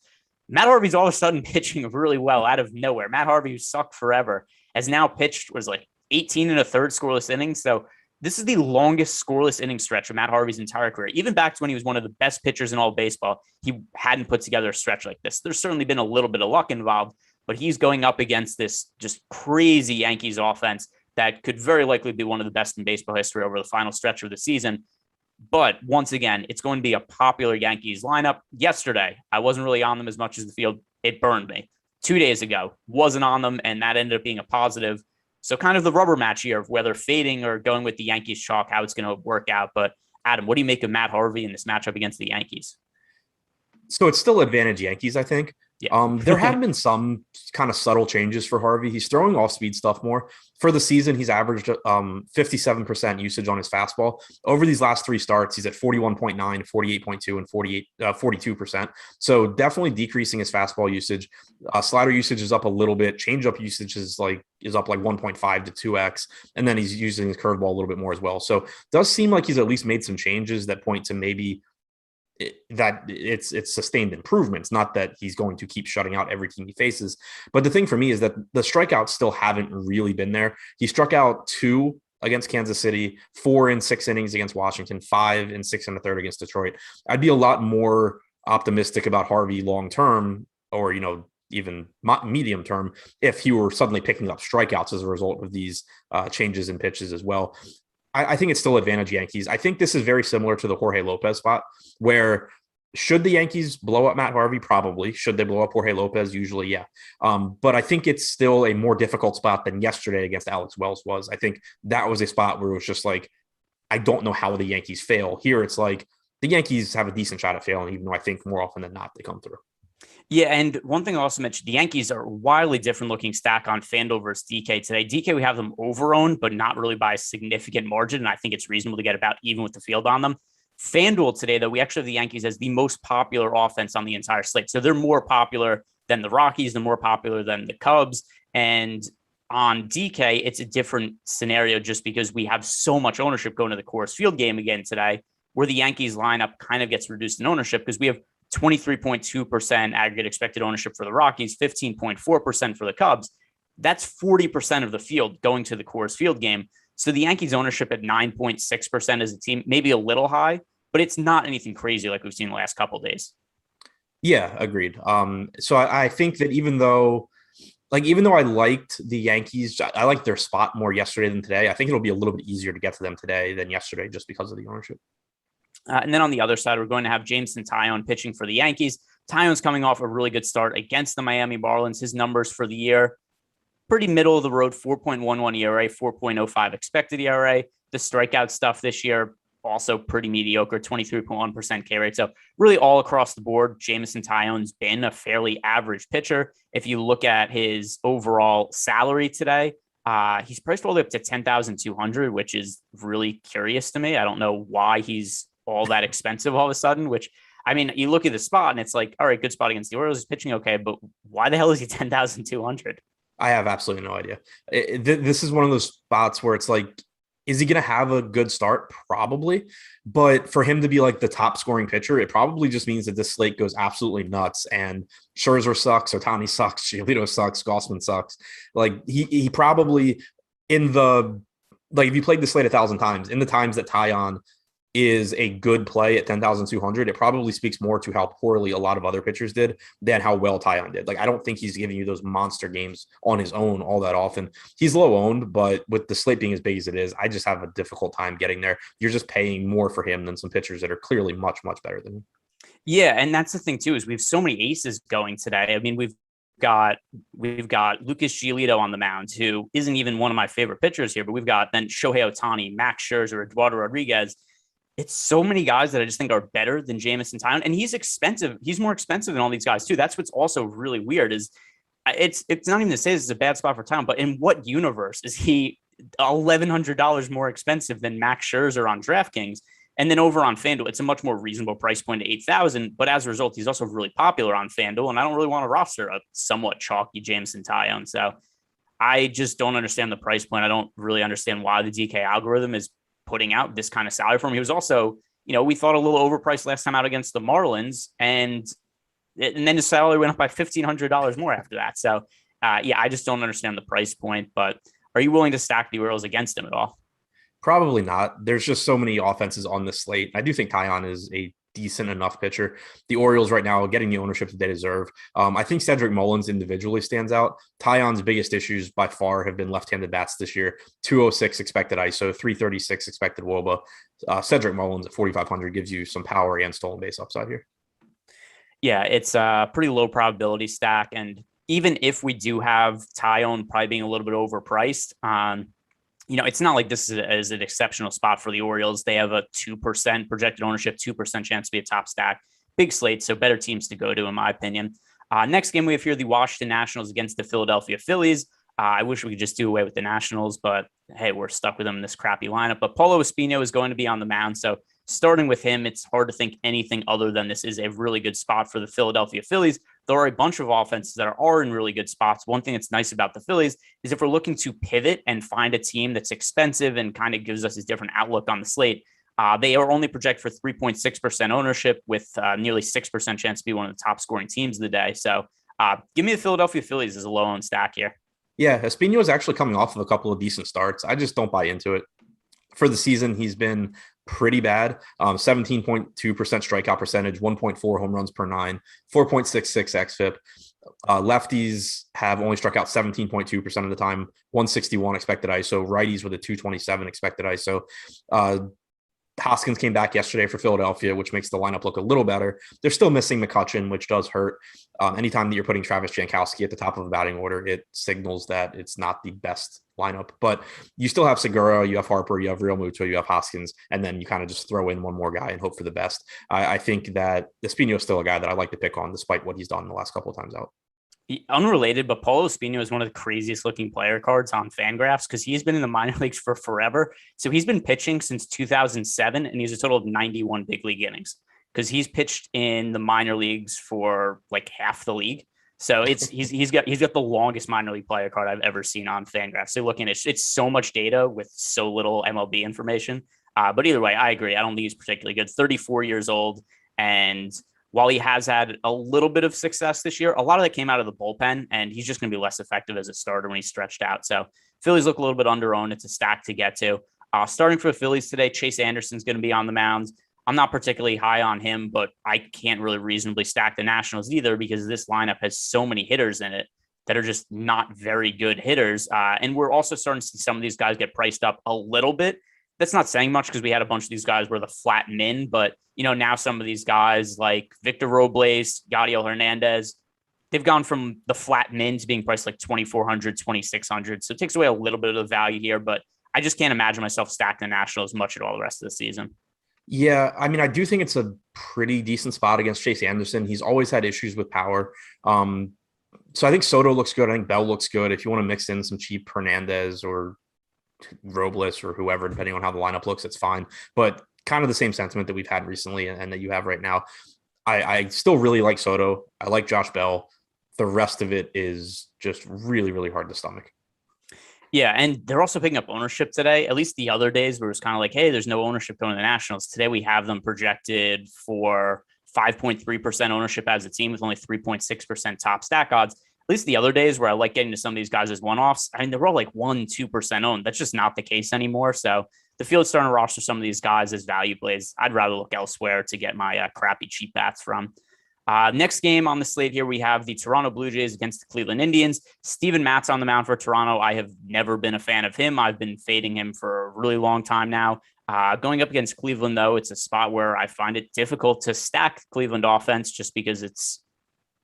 Matt Harvey's all of a sudden pitching really well out of nowhere. Matt Harvey, who sucked forever, has now pitched, was like 18 and a third scoreless innings. So this is the longest scoreless inning stretch of Matt Harvey's entire career. Even back to when he was one of the best pitchers in all baseball, he hadn't put together a stretch like this. There's certainly been a little bit of luck involved, but he's going up against this just crazy Yankees offense that could very likely be one of the best in baseball history over the final stretch of the season. But once again, it's going to be a popular Yankees lineup. Yesterday, I wasn't really on them as much as the field. It burned me. 2 days ago, wasn't on them, and that ended up being a positive. So kind of the rubber match here of whether fading or going with the Yankees chalk, how it's going to work out. But Adam, what do you make of Matt Harvey in this matchup against the Yankees? So it's still advantage Yankees, I think. Yeah. There have been some kind of subtle changes for Harvey. He's throwing off speed stuff more. For the season, he's averaged 57% usage on his fastball. Over these last three starts, he's at 41.9, 48.2, and 42%. So definitely decreasing his fastball usage. Slider usage is up a little bit. Changeup usage is up like 1.5 to 2x. And then he's using his curveball a little bit more as well. So it does seem like he's at least made some changes that point to maybe that it's sustained improvements, not that he's going to keep shutting out every team he faces. But the thing for me is that the strikeouts still haven't really been there. He struck out 2 against Kansas City, 4 in 6 innings against Washington, 5 in 6 1/3 against Detroit. I'd be a lot more optimistic about Harvey long-term, or, even medium term, if he were suddenly picking up strikeouts as a result of these changes in pitches as well. I think it's still advantage Yankees. I think this is very similar to the Jorge Lopez spot, where should the Yankees blow up Matt Harvey? Probably. Should they blow up Jorge Lopez? Usually, yeah. But I think it's still a more difficult spot than yesterday against Alex Wells was. I think that was a spot where it was just like, I don't know how the Yankees fail. Here, it's like the Yankees have a decent shot at failing, even though I think more often than not they come through. Yeah, and one thing I also mentioned, the Yankees are a wildly different looking stack on FanDuel versus DK today. DK, we have them over-owned, but not really by a significant margin, and I think it's reasonable to get about even with the field on them. FanDuel today, though, we actually have the Yankees as the most popular offense on the entire slate. So they're more popular than the Rockies, they're more popular than the Cubs, and on DK, it's a different scenario just because we have so much ownership going to the Coors Field game again today, where the Yankees lineup kind of gets reduced in ownership because we have 23.2% aggregate expected ownership for the Rockies, 15.4% for the Cubs. That's 40% of the field going to the Coors Field game. So the Yankees ownership at 9.6% as a team, maybe a little high, but it's not anything crazy like we've seen the last couple of days. Yeah, agreed. So I think that even though I liked the Yankees, I liked their spot more yesterday than today. I think it'll be a little bit easier to get to them today than yesterday just because of the ownership. And then on the other side, we're going to have Jameson Taillon pitching for the Yankees. Taillon's coming off a really good start against the Miami Marlins. His numbers for the year, pretty middle of the road, 4.11 ERA, 4.05 expected ERA. The strikeout stuff this year, also pretty mediocre, 23.1% K rate. So really all across the board, Jameson Taillon's been a fairly average pitcher. If you look at his overall salary today, he's priced all the way up to $10,200, which is really curious to me. I don't know why he's all that expensive all of a sudden, which, I mean, you look at the spot and it's like, all right, good spot against the Orioles, he's pitching okay, but why the hell is he 10,200? I have absolutely no idea. This is one of those spots where it's like, is he going to have a good start? Probably. But for him to be like the top scoring pitcher, it probably just means that this slate goes absolutely nuts. And Scherzer sucks, Ohtani sucks, Giolito sucks, Gausman sucks. Like he probably if you played the slate 1,000 times, in the times that Taillon is a good play at 10,200, it probably speaks more to how poorly a lot of other pitchers did than how well Taillon did. Like, I don't think he's giving you those monster games on his own all that often. He's low owned, but with the slate being as big as it is, I just have a difficult time getting there. You're just paying more for him than some pitchers that are clearly much, much better than him. Yeah, and that's the thing too, is we have so many aces going today. I mean, we've got Lucas Giolito on the mound, who isn't even one of my favorite pitchers here, but we've got then Shohei Ohtani, Max Scherzer, Eduardo Rodriguez. It's so many guys that I just think are better than Jameson Taillon, and he's expensive. He's more expensive than all these guys too. That's what's also really weird is it's not even to say this is a bad spot for Taillon, but in what universe is he $1,100 more expensive than Max Scherzer on DraftKings? And then over on FanDuel, it's a much more reasonable price point at 8,000. But as a result, he's also really popular on FanDuel, and I don't really want to roster a somewhat chalky Jameson Taillon. So I just don't understand the price point. I don't really understand why the DK algorithm is putting out this kind of salary for him. He was also, we thought a little overpriced last time out against the Marlins, and then his salary went up by $1,500 more after that. So, I just don't understand the price point. But are you willing to stack the Orioles against him at all? Probably not. There's just so many offenses on this slate. I do think Taillon is a decent enough pitcher. The Orioles right now are getting the ownership that they deserve. I think Cedric Mullins individually stands out. Taillon's biggest issues by far have been left-handed bats this year. 206 expected ISO, 336 expected WOBA. Cedric Mullins at 4,500 gives you some power and stolen base upside here. Yeah, it's a pretty low probability stack. And even if we do have Taillon probably being a little bit overpriced, it's not like this is an exceptional spot for the Orioles. They have a 2% projected ownership, 2% chance to be a top stack. Big slate, so better teams to go to, in my opinion. Next game we have here, the Washington Nationals against the Philadelphia Phillies. I wish we could just do away with the Nationals, but hey, we're stuck with them in this crappy lineup. But Paulo Espino is going to be on the mound. So starting with him, it's hard to think anything other than this is a really good spot for the Philadelphia Phillies. There are a bunch of offenses that are in really good spots. One thing that's nice about the Phillies is if we're looking to pivot and find a team that's expensive and kind of gives us a different outlook on the slate, they are only projected for 3.6% ownership with nearly 6% chance to be one of the top scoring teams of the day. So give me the Philadelphia Phillies as a low owned stack here. Yeah, Espino is actually coming off of a couple of decent starts. I just don't buy into it. For the season, he's been pretty bad. 17.2% strikeout percentage, 1.4 home runs per nine, 4.66 xFIP. Lefties have only struck out 17.2% of the time, 161 expected ISO. Righties with a 227 expected ISO. Hoskins came back yesterday for Philadelphia, which makes the lineup look a little better. They're still missing McCutchen, which does hurt. Anytime that you're putting Travis Jankowski at the top of a batting order, it signals that it's not the best lineup. But you still have Segura, you have Harper, you have Real Muto, you have Hoskins, and then you kind of just throw in one more guy and hope for the best. I think that Espino is still a guy that I like to pick on, despite what he's done the last couple of times out. Unrelated, but Paulo Espino is one of the craziest looking player cards on FanGraphs because he's been in the minor leagues for forever. So he's been pitching since 2007, and he's a total of 91 big league innings because he's pitched in the minor leagues for like half the league. So he's got the longest minor league player card I've ever seen on FanGraphs. So looking at it's so much data with so little MLB information. But either way, I agree. I don't think he's particularly good. 34 years old, and while he has had a little bit of success this year, a lot of that came out of the bullpen, and he's just going to be less effective as a starter when he's stretched out. So Phillies look a little bit under-owned. It's a stack to get to. Starting for the Phillies today, Chase Anderson's going to be on the mound. I'm not particularly high on him, but I can't really reasonably stack the Nationals either because this lineup has so many hitters in it that are just not very good hitters. And we're also starting to see some of these guys get priced up a little bit. That's not saying much because we had a bunch of these guys were the flat min, but now some of these guys like Victor Robles, Yadiel Hernandez, they've gone from the flat min to being priced like 2,400, 2,600. So it takes away a little bit of the value here, but I just can't imagine myself stacking the Nationals much at all the rest of the season. Yeah, I mean, I do think it's a pretty decent spot against Chase Anderson. He's always had issues with power. So I think Soto looks good. I think Bell looks good. If you want to mix in some cheap Hernandez or Robles or whoever, depending on how the lineup looks, it's fine. But kind of the same sentiment that we've had recently and that you have right now. I still really like Soto. I like Josh Bell. The rest of it is just really, really hard to stomach. Yeah, and they're also picking up ownership today. At least the other days where it's kind of like, hey, there's no ownership going to the Nationals. Today we have them projected for 5.3% ownership as a team with only 3.6% top stack odds. At least the other days where I like getting to some of these guys as one-offs, I mean, they're all like 1-2% owned. That's just not the case anymore. So the field's starting to roster some of these guys as value plays. I'd rather look elsewhere to get my crappy cheap bats from. Next game on the slate here, we have the Toronto Blue Jays against the Cleveland Indians. Steven Matt's on the mound for Toronto. I have never been a fan of him. I've been fading him for a really long time now. Going up against Cleveland, though, it's a spot where I find it difficult to stack Cleveland offense just because it's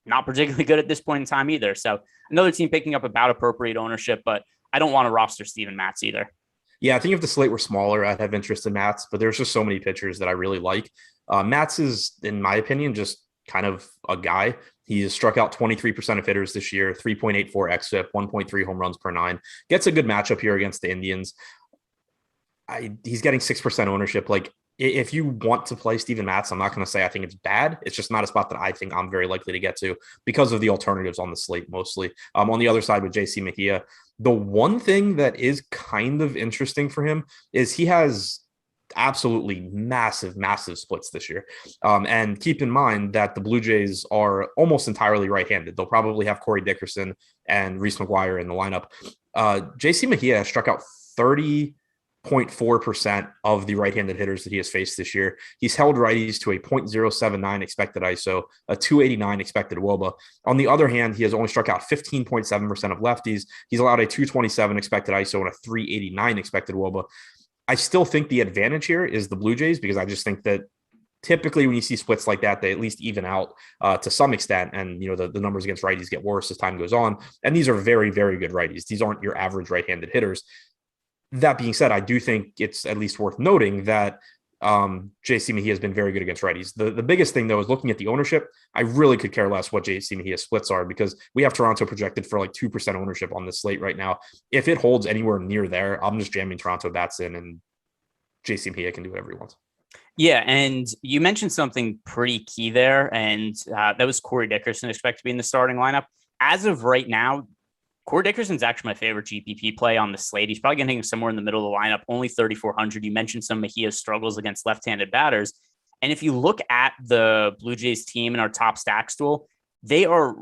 not particularly good at this point in time either. So another team picking up about appropriate ownership, but I don't want to roster Steven Matz either. Yeah, I think if the slate were smaller, I'd have interest in Matz, but there's just so many pitchers that I really like. Matz is, in my opinion, just kind of a guy. He has struck out 23% of hitters this year, 3.84 xFIP, 1.3 home runs per nine. Gets a good matchup here against the Indians. He's getting 6% ownership. Like, if you want to play Steven Matz, I'm not going to say I think it's bad. It's just not a spot that I think I'm very likely to get to because of the alternatives on the slate mostly. On the other side with JC Mejia, the one thing that is kind of interesting for him is he has absolutely massive splits this year. And keep in mind that the Blue Jays are almost entirely right-handed. They'll probably have Corey Dickerson and Reese McGuire in the lineup. JC Mejia struck out 30.4% of the right-handed hitters that he has faced this year. He's held righties to a 0.079 expected ISO, a 289 expected WOBA. On the other hand, he has only struck out 15.7% of lefties. He's allowed a 227 expected ISO and a 389 expected WOBA. I still think the advantage here is the Blue Jays because I just think that typically when you see splits like that, they at least even out to some extent. And, the numbers against righties get worse as time goes on. And these are very, very good righties. These aren't your average right-handed hitters. That being said, I do think it's at least worth noting that JC Mejia has been very good against righties. The biggest thing, though, is looking at the ownership. I really could care less what JC Mejia's splits are because we have Toronto projected for like 2% ownership on this slate right now. If it holds anywhere near there, I'm just jamming Toronto bats in, and JC Mejia can do whatever he wants. Yeah, and you mentioned something pretty key there, and that was Corey Dickerson expected to be in the starting lineup. As of right now, Corey Dickerson's actually my favorite GPP play on the slate. He's probably going to hang somewhere in the middle of the lineup, only 3,400. You mentioned some Mejia's struggles against left-handed batters. And if you look at the Blue Jays team in our top stacks tool, they are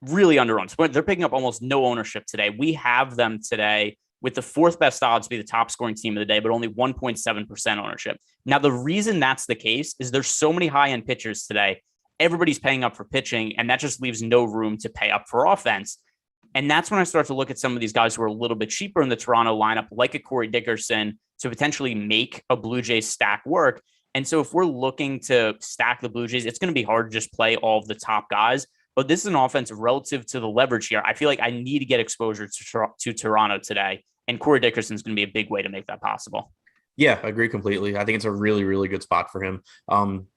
really underowned. They're picking up almost no ownership today. We have them today with the fourth best odds to be the top scoring team of the day, but only 1.7% ownership. Now, the reason that's the case is there's so many high-end pitchers today. Everybody's paying up for pitching, and that just leaves no room to pay up for offense. And that's when I start to look at some of these guys who are a little bit cheaper in the Toronto lineup, like a Corey Dickerson, to potentially make a Blue Jays stack work. And so if we're looking to stack the Blue Jays, it's going to be hard to just play all of the top guys. But this is an offense relative to the leverage here. I feel like I need to get exposure to Toronto today. And Corey Dickerson is going to be a big way to make that possible. Yeah, I agree completely. I think it's a really, really good spot for him.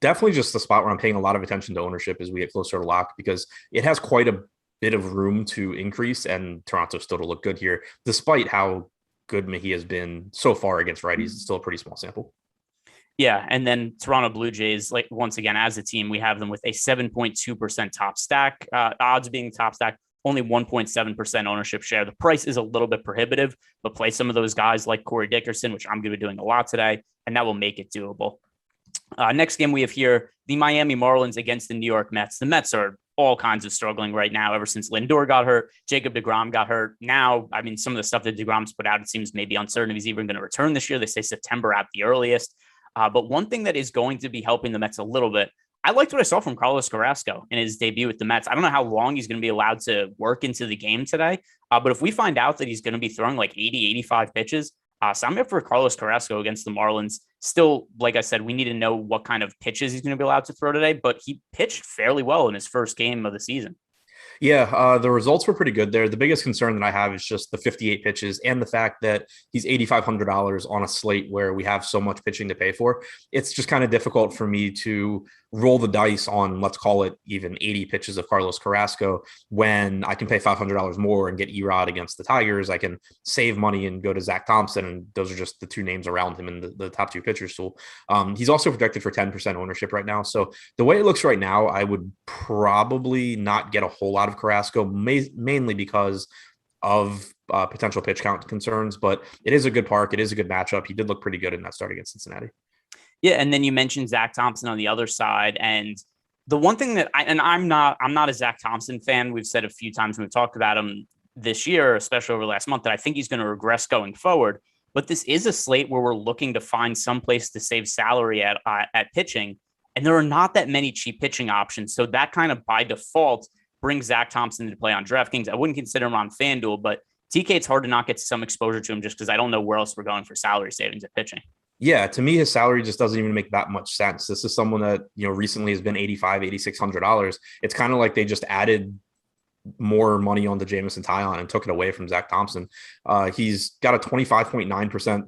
Definitely just the spot where I'm paying a lot of attention to ownership as we get closer to lock, because it has quite a bit of room to increase, and Toronto still to look good here, despite how good Mejia has been so far against righties. It's still a pretty small sample. Yeah, and then Toronto Blue Jays, like once again, as a team, we have them with a 7.2% top stack, odds being top stack, only 1.7% ownership share. The price is a little bit prohibitive, but play some of those guys like Corey Dickerson, which I'm going to be doing a lot today, and that will make it doable. Next game we have here, the Miami Marlins against the New York Mets. The Mets are all kinds of struggling right now ever since Lindor got hurt. Jacob deGrom got hurt. Now, I mean, some of the stuff that deGrom's put out, it seems maybe uncertain if he's even going to return this year. They say September at the earliest. But one thing that is going to be helping the Mets a little bit, I liked what I saw from Carlos Carrasco in his debut with the Mets. I don't know how long he's going to be allowed to work into the game today. But if we find out that he's going to be throwing like 80, 85 pitches, sign me up for Carlos Carrasco against the Marlins. Still, like I said, we need to know what kind of pitches he's going to be allowed to throw today, but he pitched fairly well in his first game of the season. Yeah, the results were pretty good there. The biggest concern that I have is just the 58 pitches and the fact that he's $8,500 on a slate where we have so much pitching to pay for. It's just kind of difficult for me to roll the dice on, let's call it even 80 pitches of Carlos Carrasco, when I can pay $500 more and get Erod against the Tigers. I can save money and go to Zach Thompson, and those are just the two names around him in the top two pitchers tool. He's also projected for 10% ownership right now. So the way it looks right now, I would probably not get a whole lot of Carrasco, mainly because of potential pitch count concerns, but it is a good park. It is a good matchup. He did look pretty good in that start against Cincinnati. Yeah, and then you mentioned Zach Thompson on the other side, and the one thing that I'm not a Zach Thompson fan. We've said a few times when we've talked about him this year, especially over last month, that I think he's going to regress going forward. But this is a slate where we're looking to find some place to save salary at pitching, and there are not that many cheap pitching options. So that kind of by default brings Zach Thompson into play on DraftKings. I wouldn't consider him on FanDuel, but TK, it's hard to not get some exposure to him just because I don't know where else we're going for salary savings at pitching. Yeah, to me, his salary just doesn't even make that much sense. This is someone that, recently has been $8,600. It's kind of like they just added more money on the Jameson Taillon and took it away from Zach Thompson. He's got a 25.9%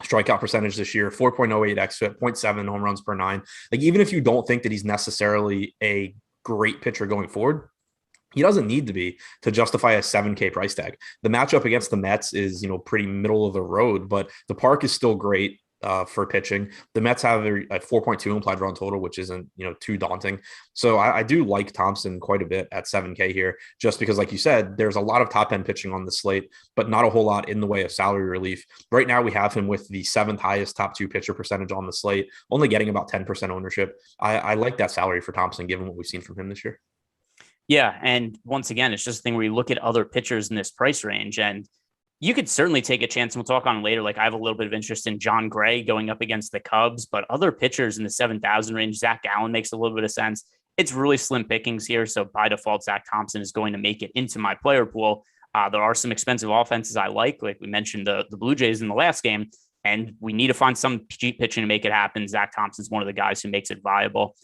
strikeout percentage this year, 4.08 xFIP, 0.7 home runs per nine. Like, even if you don't think that he's necessarily a great pitcher going forward, he doesn't need to be to justify a $7K price tag. The matchup against the Mets is, pretty middle of the road, but the park is still great for pitching. The Mets have a 4.2 implied run total, which isn't, too daunting. So I do like Thompson quite a bit at 7K here, just because, like you said, there's a lot of top end pitching on the slate, but not a whole lot in the way of salary relief. Right now, we have him with the 7th highest top two pitcher percentage on the slate, only getting about 10% ownership. I like that salary for Thompson, given what we've seen from him this year. Yeah. And once again, it's just a thing where you look at other pitchers in this price range, and you could certainly take a chance, and we'll talk on it later. Like, I have a little bit of interest in John Gray going up against the Cubs, but other pitchers in the 7,000 range, Zach Gallen makes a little bit of sense. It's really slim pickings here. So by default, Zach Thompson is going to make it into my player pool. There are some expensive offenses I like we mentioned the Blue Jays in the last game, and we need to find some cheap pitching to make it happen. Zach Thompson's one of the guys who makes it viable.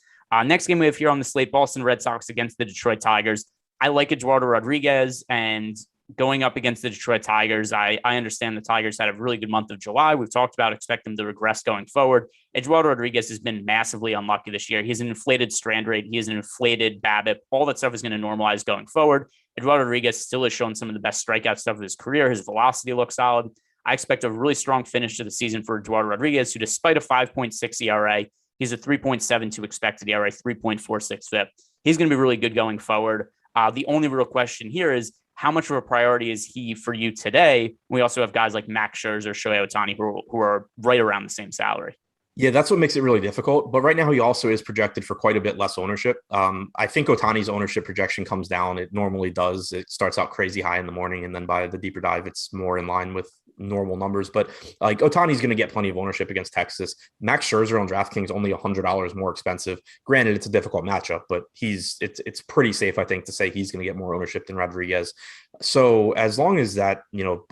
Next game we have here on the slate, Boston Red Sox against the Detroit Tigers. I like Eduardo Rodriguez, and going up against the Detroit Tigers. I understand the Tigers had a really good month of July. We've talked about expect them to regress going forward. Eduardo Rodriguez has been massively unlucky this year. He has an inflated strand rate. He has an inflated BABIP. All that stuff is going to normalize going forward. Eduardo Rodriguez still has shown some of the best strikeout stuff of his career. His velocity looks solid. I expect a really strong finish to the season for Eduardo Rodriguez, who despite a 5.6 ERA, he's a 3.72 expected ERA, 3.46 FIP. He's going to be really good going forward. The only real question here is how much of a priority is he for you today? We also have guys like Max Scherzer, Shohei Ohtani, who are right around the same salary. Yeah, that's what makes it really difficult. But right now, he also is projected for quite a bit less ownership. I think Ohtani's ownership projection comes down. It normally does. It starts out crazy high in the morning, and then by the deeper dive, it's more in line with normal numbers. But like Ohtani's going to get plenty of ownership against Texas. Max Scherzer on DraftKings only $100 more expensive. Granted, it's a difficult matchup, but it's pretty safe, I think, to say he's going to get more ownership than Rodriguez. So as long as that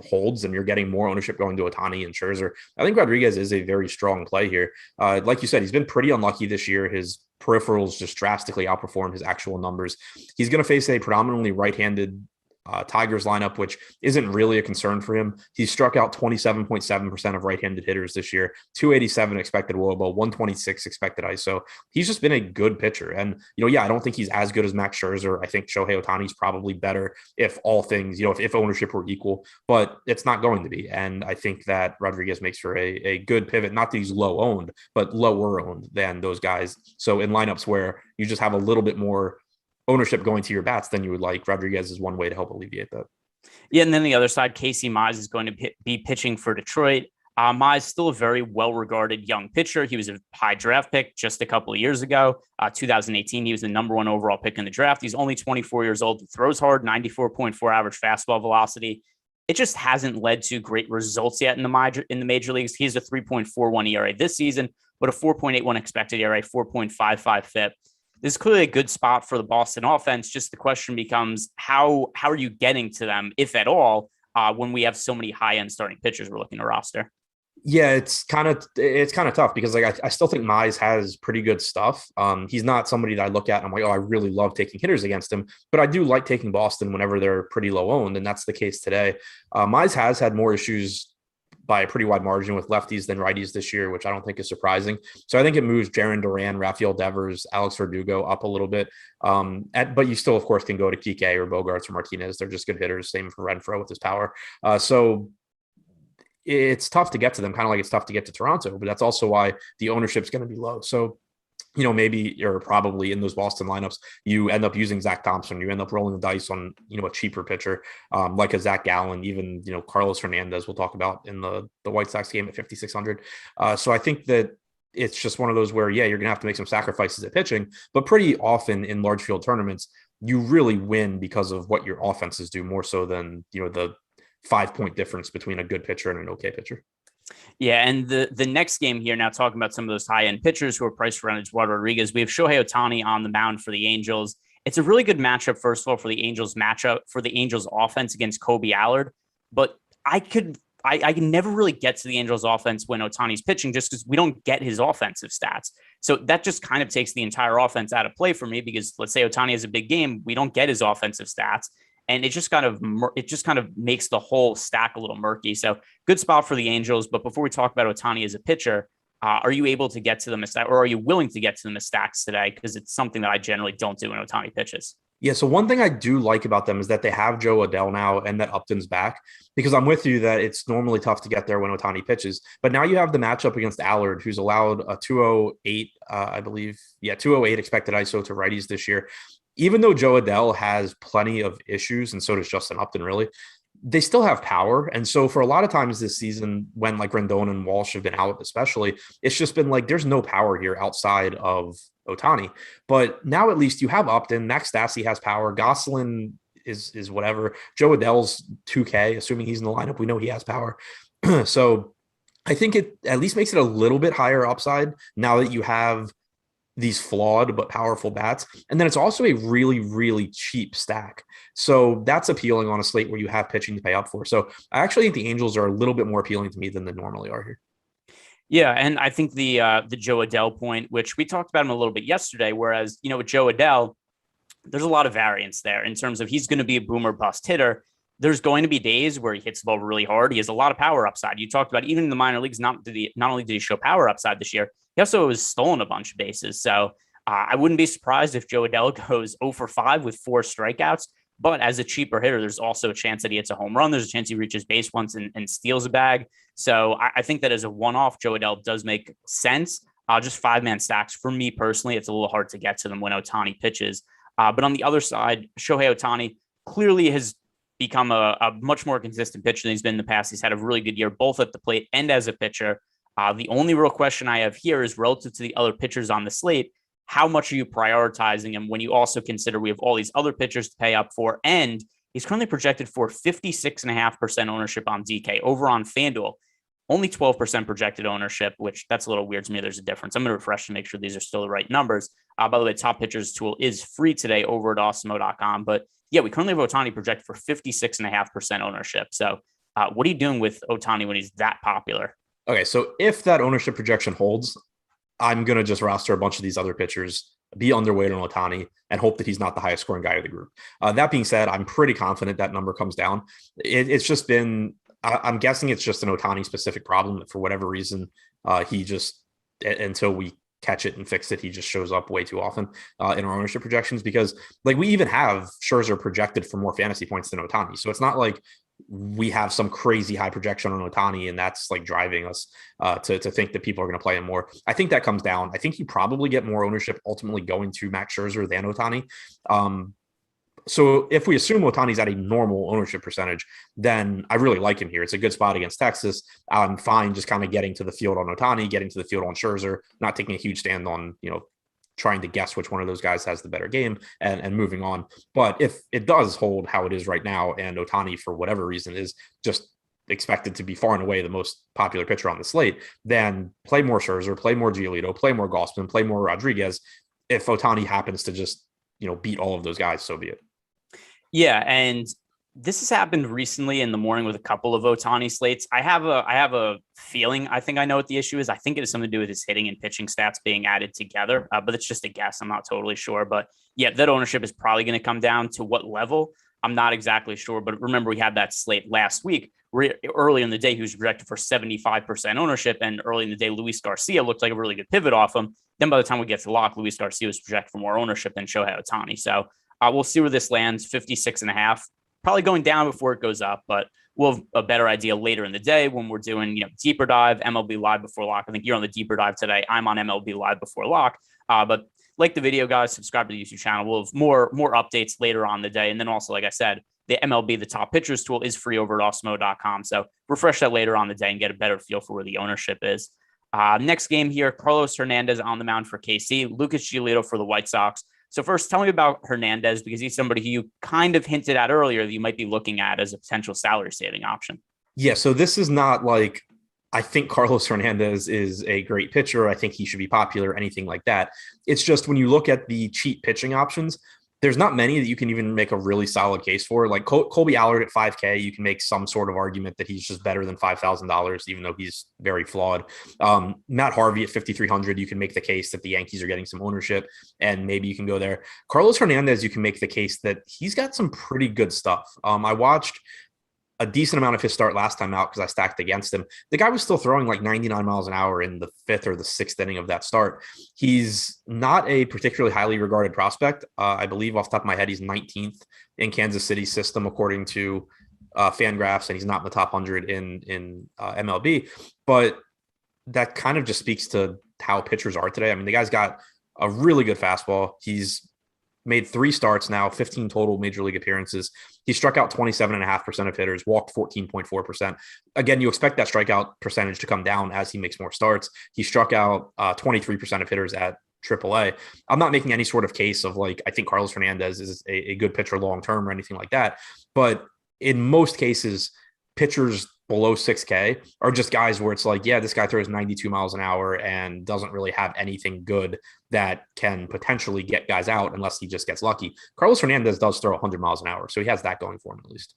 holds and you're getting more ownership going to Ohtani and Scherzer, I think Rodriguez is a very strong play here. Like you said, he's been pretty unlucky this year. His peripherals just drastically outperform his actual numbers. He's going to face a predominantly right-handed Tigers lineup, which isn't really a concern for him. He struck out 27.7% of right-handed hitters this year, 287 expected WOBA, 126 expected ISO. He's just been a good pitcher. And, I don't think he's as good as Max Scherzer. I think Shohei Ohtani's probably better if all things, if ownership were equal, but it's not going to be. And I think that Rodriguez makes for a good pivot, not that he's low owned, but lower owned than those guys. So in lineups where you just have a little bit more ownership going to your bats, then you would like Rodriguez is one way to help alleviate that. Yeah, and then the other side, Casey Mize is going to be pitching for Detroit. Mize still a very well-regarded young pitcher. He was a high draft pick just a couple of years ago. 2018, he was the number one overall pick in the draft. He's only 24 years old. He throws hard, 94.4 average fastball velocity. It just hasn't led to great results yet in the major leagues. He has a 3.41 ERA this season, but a 4.81 expected ERA, 4.55 FIP. This is clearly a good spot for the Boston offense. Just the question becomes, how are you getting to them, if at all, when we have so many high-end starting pitchers we're looking to roster? Yeah, it's kind of tough because I still think Mize has pretty good stuff. He's not somebody that I look at and I'm like, oh, I really love taking hitters against him, but I do like taking Boston whenever they're pretty low owned, and that's the case today. Mize has had more issues by a pretty wide margin with lefties than righties this year, which I don't think is surprising. So I think it moves Jarren Duran, Rafael Devers, Alex Verdugo up a little bit. But you still, of course, can go to Kike or Bogarts or Martinez. They're just good hitters. Same for Renfroe with his power. So it's tough to get to them, kind of like it's tough to get to Toronto, but that's also why the ownership is going to be low. So maybe you're probably in those Boston lineups, you end up using Zach Thompson, you end up rolling the dice on, a cheaper pitcher, like a Zach Gallen, even, Carlos Hernandez, we'll talk about in the White Sox game at 5,600. So I think that it's just one of those where, you're going to have to make some sacrifices at pitching, but pretty often in large field tournaments, you really win because of what your offenses do more so than, the 5-point difference between a good pitcher and an okay pitcher. Yeah, and the next game here, now talking about some of those high-end pitchers who are priced around Eduardo Rodriguez, we have Shohei Ohtani on the mound for the Angels. It's a really good matchup, first of all, for the Angels offense against Kobe Allard. But I can never really get to the Angels offense when Ohtani's pitching just because we don't get his offensive stats. So that just kind of takes the entire offense out of play for me because let's say Ohtani has a big game, we don't get his offensive stats. And it just kind of makes the whole stack a little murky. So good spot for the Angels. But before we talk about Ohtani as a pitcher, are you able to get to them or are you willing to get to them as stacks today? Because it's something that I generally don't do when Ohtani pitches. Yeah, so one thing I do like about them is that they have Joe Adell now and that Upton's back, because I'm with you that it's normally tough to get there when Ohtani pitches. But now you have the matchup against Allard, who's allowed a 208, I believe. Yeah, 208 expected ISO to righties this year. Even though Joe Adell has plenty of issues, and so does Justin Upton, really, they still have power. And so for a lot of times this season, when like Rendon and Walsh have been out especially, it's just been like there's no power here outside of Ohtani. But now at least you have Upton. Max Stassi has power. Gosselin is whatever. Joe Adell's 2K, assuming he's in the lineup. We know he has power. So I think it at least makes it a little bit higher upside now that you have these flawed but powerful bats. And then it's also a really, really cheap stack. So that's appealing on a slate where you have pitching to pay up for. So I actually think the Angels are a little bit more appealing to me than they normally are here. Yeah, and I think the Joe Adell point, which we talked about him a little bit yesterday, whereas, with Joe Adell, there's a lot of variance there in terms of he's going to be a boomer bust hitter. there's going to be days where he hits the ball really hard. He has a lot of power upside. You talked about even in the minor leagues, not only did he show power upside this year, he also has stolen a bunch of bases. So I wouldn't be surprised if Joe Adele goes 0 for 5 with 4 strikeouts. But as a cheaper hitter, there's also a chance that he hits a home run. There's a chance he reaches base once and steals a bag. So I think that as a one-off, Joe Adele does make sense. Just 5-man stacks. For me personally, it's a little hard to get to them when Ohtani pitches. But on the other side, Shohei Ohtani clearly has become a much more consistent pitcher than he's been in the past. He's had a really good year, both at the plate and as a pitcher. The only real question I have here is relative to the other pitchers on the slate. How much are you prioritizing him when you also consider we have all these other pitchers to pay up for? And he's currently projected for 56.5% ownership on DK over on FanDuel. Only 12% projected ownership, which that's a little weird to me. There's a difference. I'm going to refresh to make sure these are still the right numbers. By the way, Top Pitchers tool is free today over at Awesemo.com. But yeah, we currently have Ohtani projected for 56.5% ownership. So what are you doing with Ohtani when he's that popular? Okay, so if that ownership projection holds, I'm going to just roster a bunch of these other pitchers, be underweight on Ohtani, and hope that he's not the highest scoring guy of the group. That being said, I'm pretty confident that number comes down. It's just been, I'm guessing it's just an Ohtani specific problem. For whatever reason, he just, until we catch it and fix it, he just shows up way too often in our ownership projections, because like we even have Scherzer projected for more fantasy points than Ohtani. So it's not like we have some crazy high projection on Ohtani and that's like driving us to think that people are going to play him more. I think that comes down. I think you probably get more ownership ultimately going to Max Scherzer than Ohtani. So if we assume Ohtani's at a normal ownership percentage, then I really like him here. It's a good spot against Texas. I'm fine just kind of getting to the field on Ohtani, getting to the field on Scherzer, not taking a huge stand on, trying to guess which one of those guys has the better game and moving on. But if it does hold how it is right now, and Ohtani, for whatever reason, is just expected to be far and away the most popular pitcher on the slate, then play more Scherzer, play more Giolito, play more Gausman, play more Rodriguez. If Ohtani happens to just, beat all of those guys, so be it. Yeah, and this has happened recently in the morning with a couple of Ohtani slates. I have a feeling. I think I know what the issue is. I think it has something to do with his hitting and pitching stats being added together, but it's just a guess. I'm not totally sure. But yeah, that ownership is probably going to come down to what level. I'm not exactly sure. But remember, we had that slate last week where early in the day, he was projected for 75% ownership. And early in the day, Luis Garcia looked like a really good pivot off him. Then by the time we get to lock, Luis Garcia was projected for more ownership than Shohei Ohtani. So we'll see where this lands, 56.5. Probably going down before it goes up, but we'll have a better idea later in the day when we're doing, deeper dive, MLB live before lock. I think you're on the deeper dive today. I'm on MLB live before lock. But like the video, guys, subscribe to the YouTube channel. We'll have more updates later on the day. And then also, like I said, the MLB, the top pitchers tool is free over at Awesemo.com. So refresh that later on the day and get a better feel for where the ownership is. Next game here, Carlos Hernandez on the mound for KC, Lucas Giolito for the White Sox. So first, tell me about Hernandez, because he's somebody who you kind of hinted at earlier that you might be looking at as a potential salary saving option. Yeah, so this is not like I think Carlos Hernandez is a great pitcher. I think he should be popular, anything like that. It's just when you look at the cheap pitching options, there's not many that you can even make a really solid case for. Like Colby Allard at $5K, you can make some sort of argument that he's just better than $5,000, even though he's very flawed. Matt Harvey at $5,300, you can make the case that the Yankees are getting some ownership, and maybe you can go there. Carlos Hernandez, you can make the case that he's got some pretty good stuff. I watched a decent amount of his start last time out because I stacked against him. The guy was still throwing like 99 miles an hour in the 5th or the 6th inning of that start. He's not a particularly highly regarded prospect. I believe off the top of my head, he's 19th in Kansas City's system, according to FanGraphs, and he's not in the top 100 in MLB. But that kind of just speaks to how pitchers are today. I mean, the guy's got a really good fastball. He's made 3 starts now, 15 total major league appearances. He struck out 27.5% of hitters, walked 14.4%. Again, you expect that strikeout percentage to come down as he makes more starts. He struck out 23% of hitters at AAA. I'm not making any sort of case of like, I think Carlos Hernandez is a good pitcher long-term or anything like that. But in most cases, pitchers below 6K are just guys where it's like, yeah, this guy throws 92 miles an hour and doesn't really have anything good that can potentially get guys out unless he just gets lucky. Carlos Hernandez does throw 100 miles an hour, so he has that going for him at least.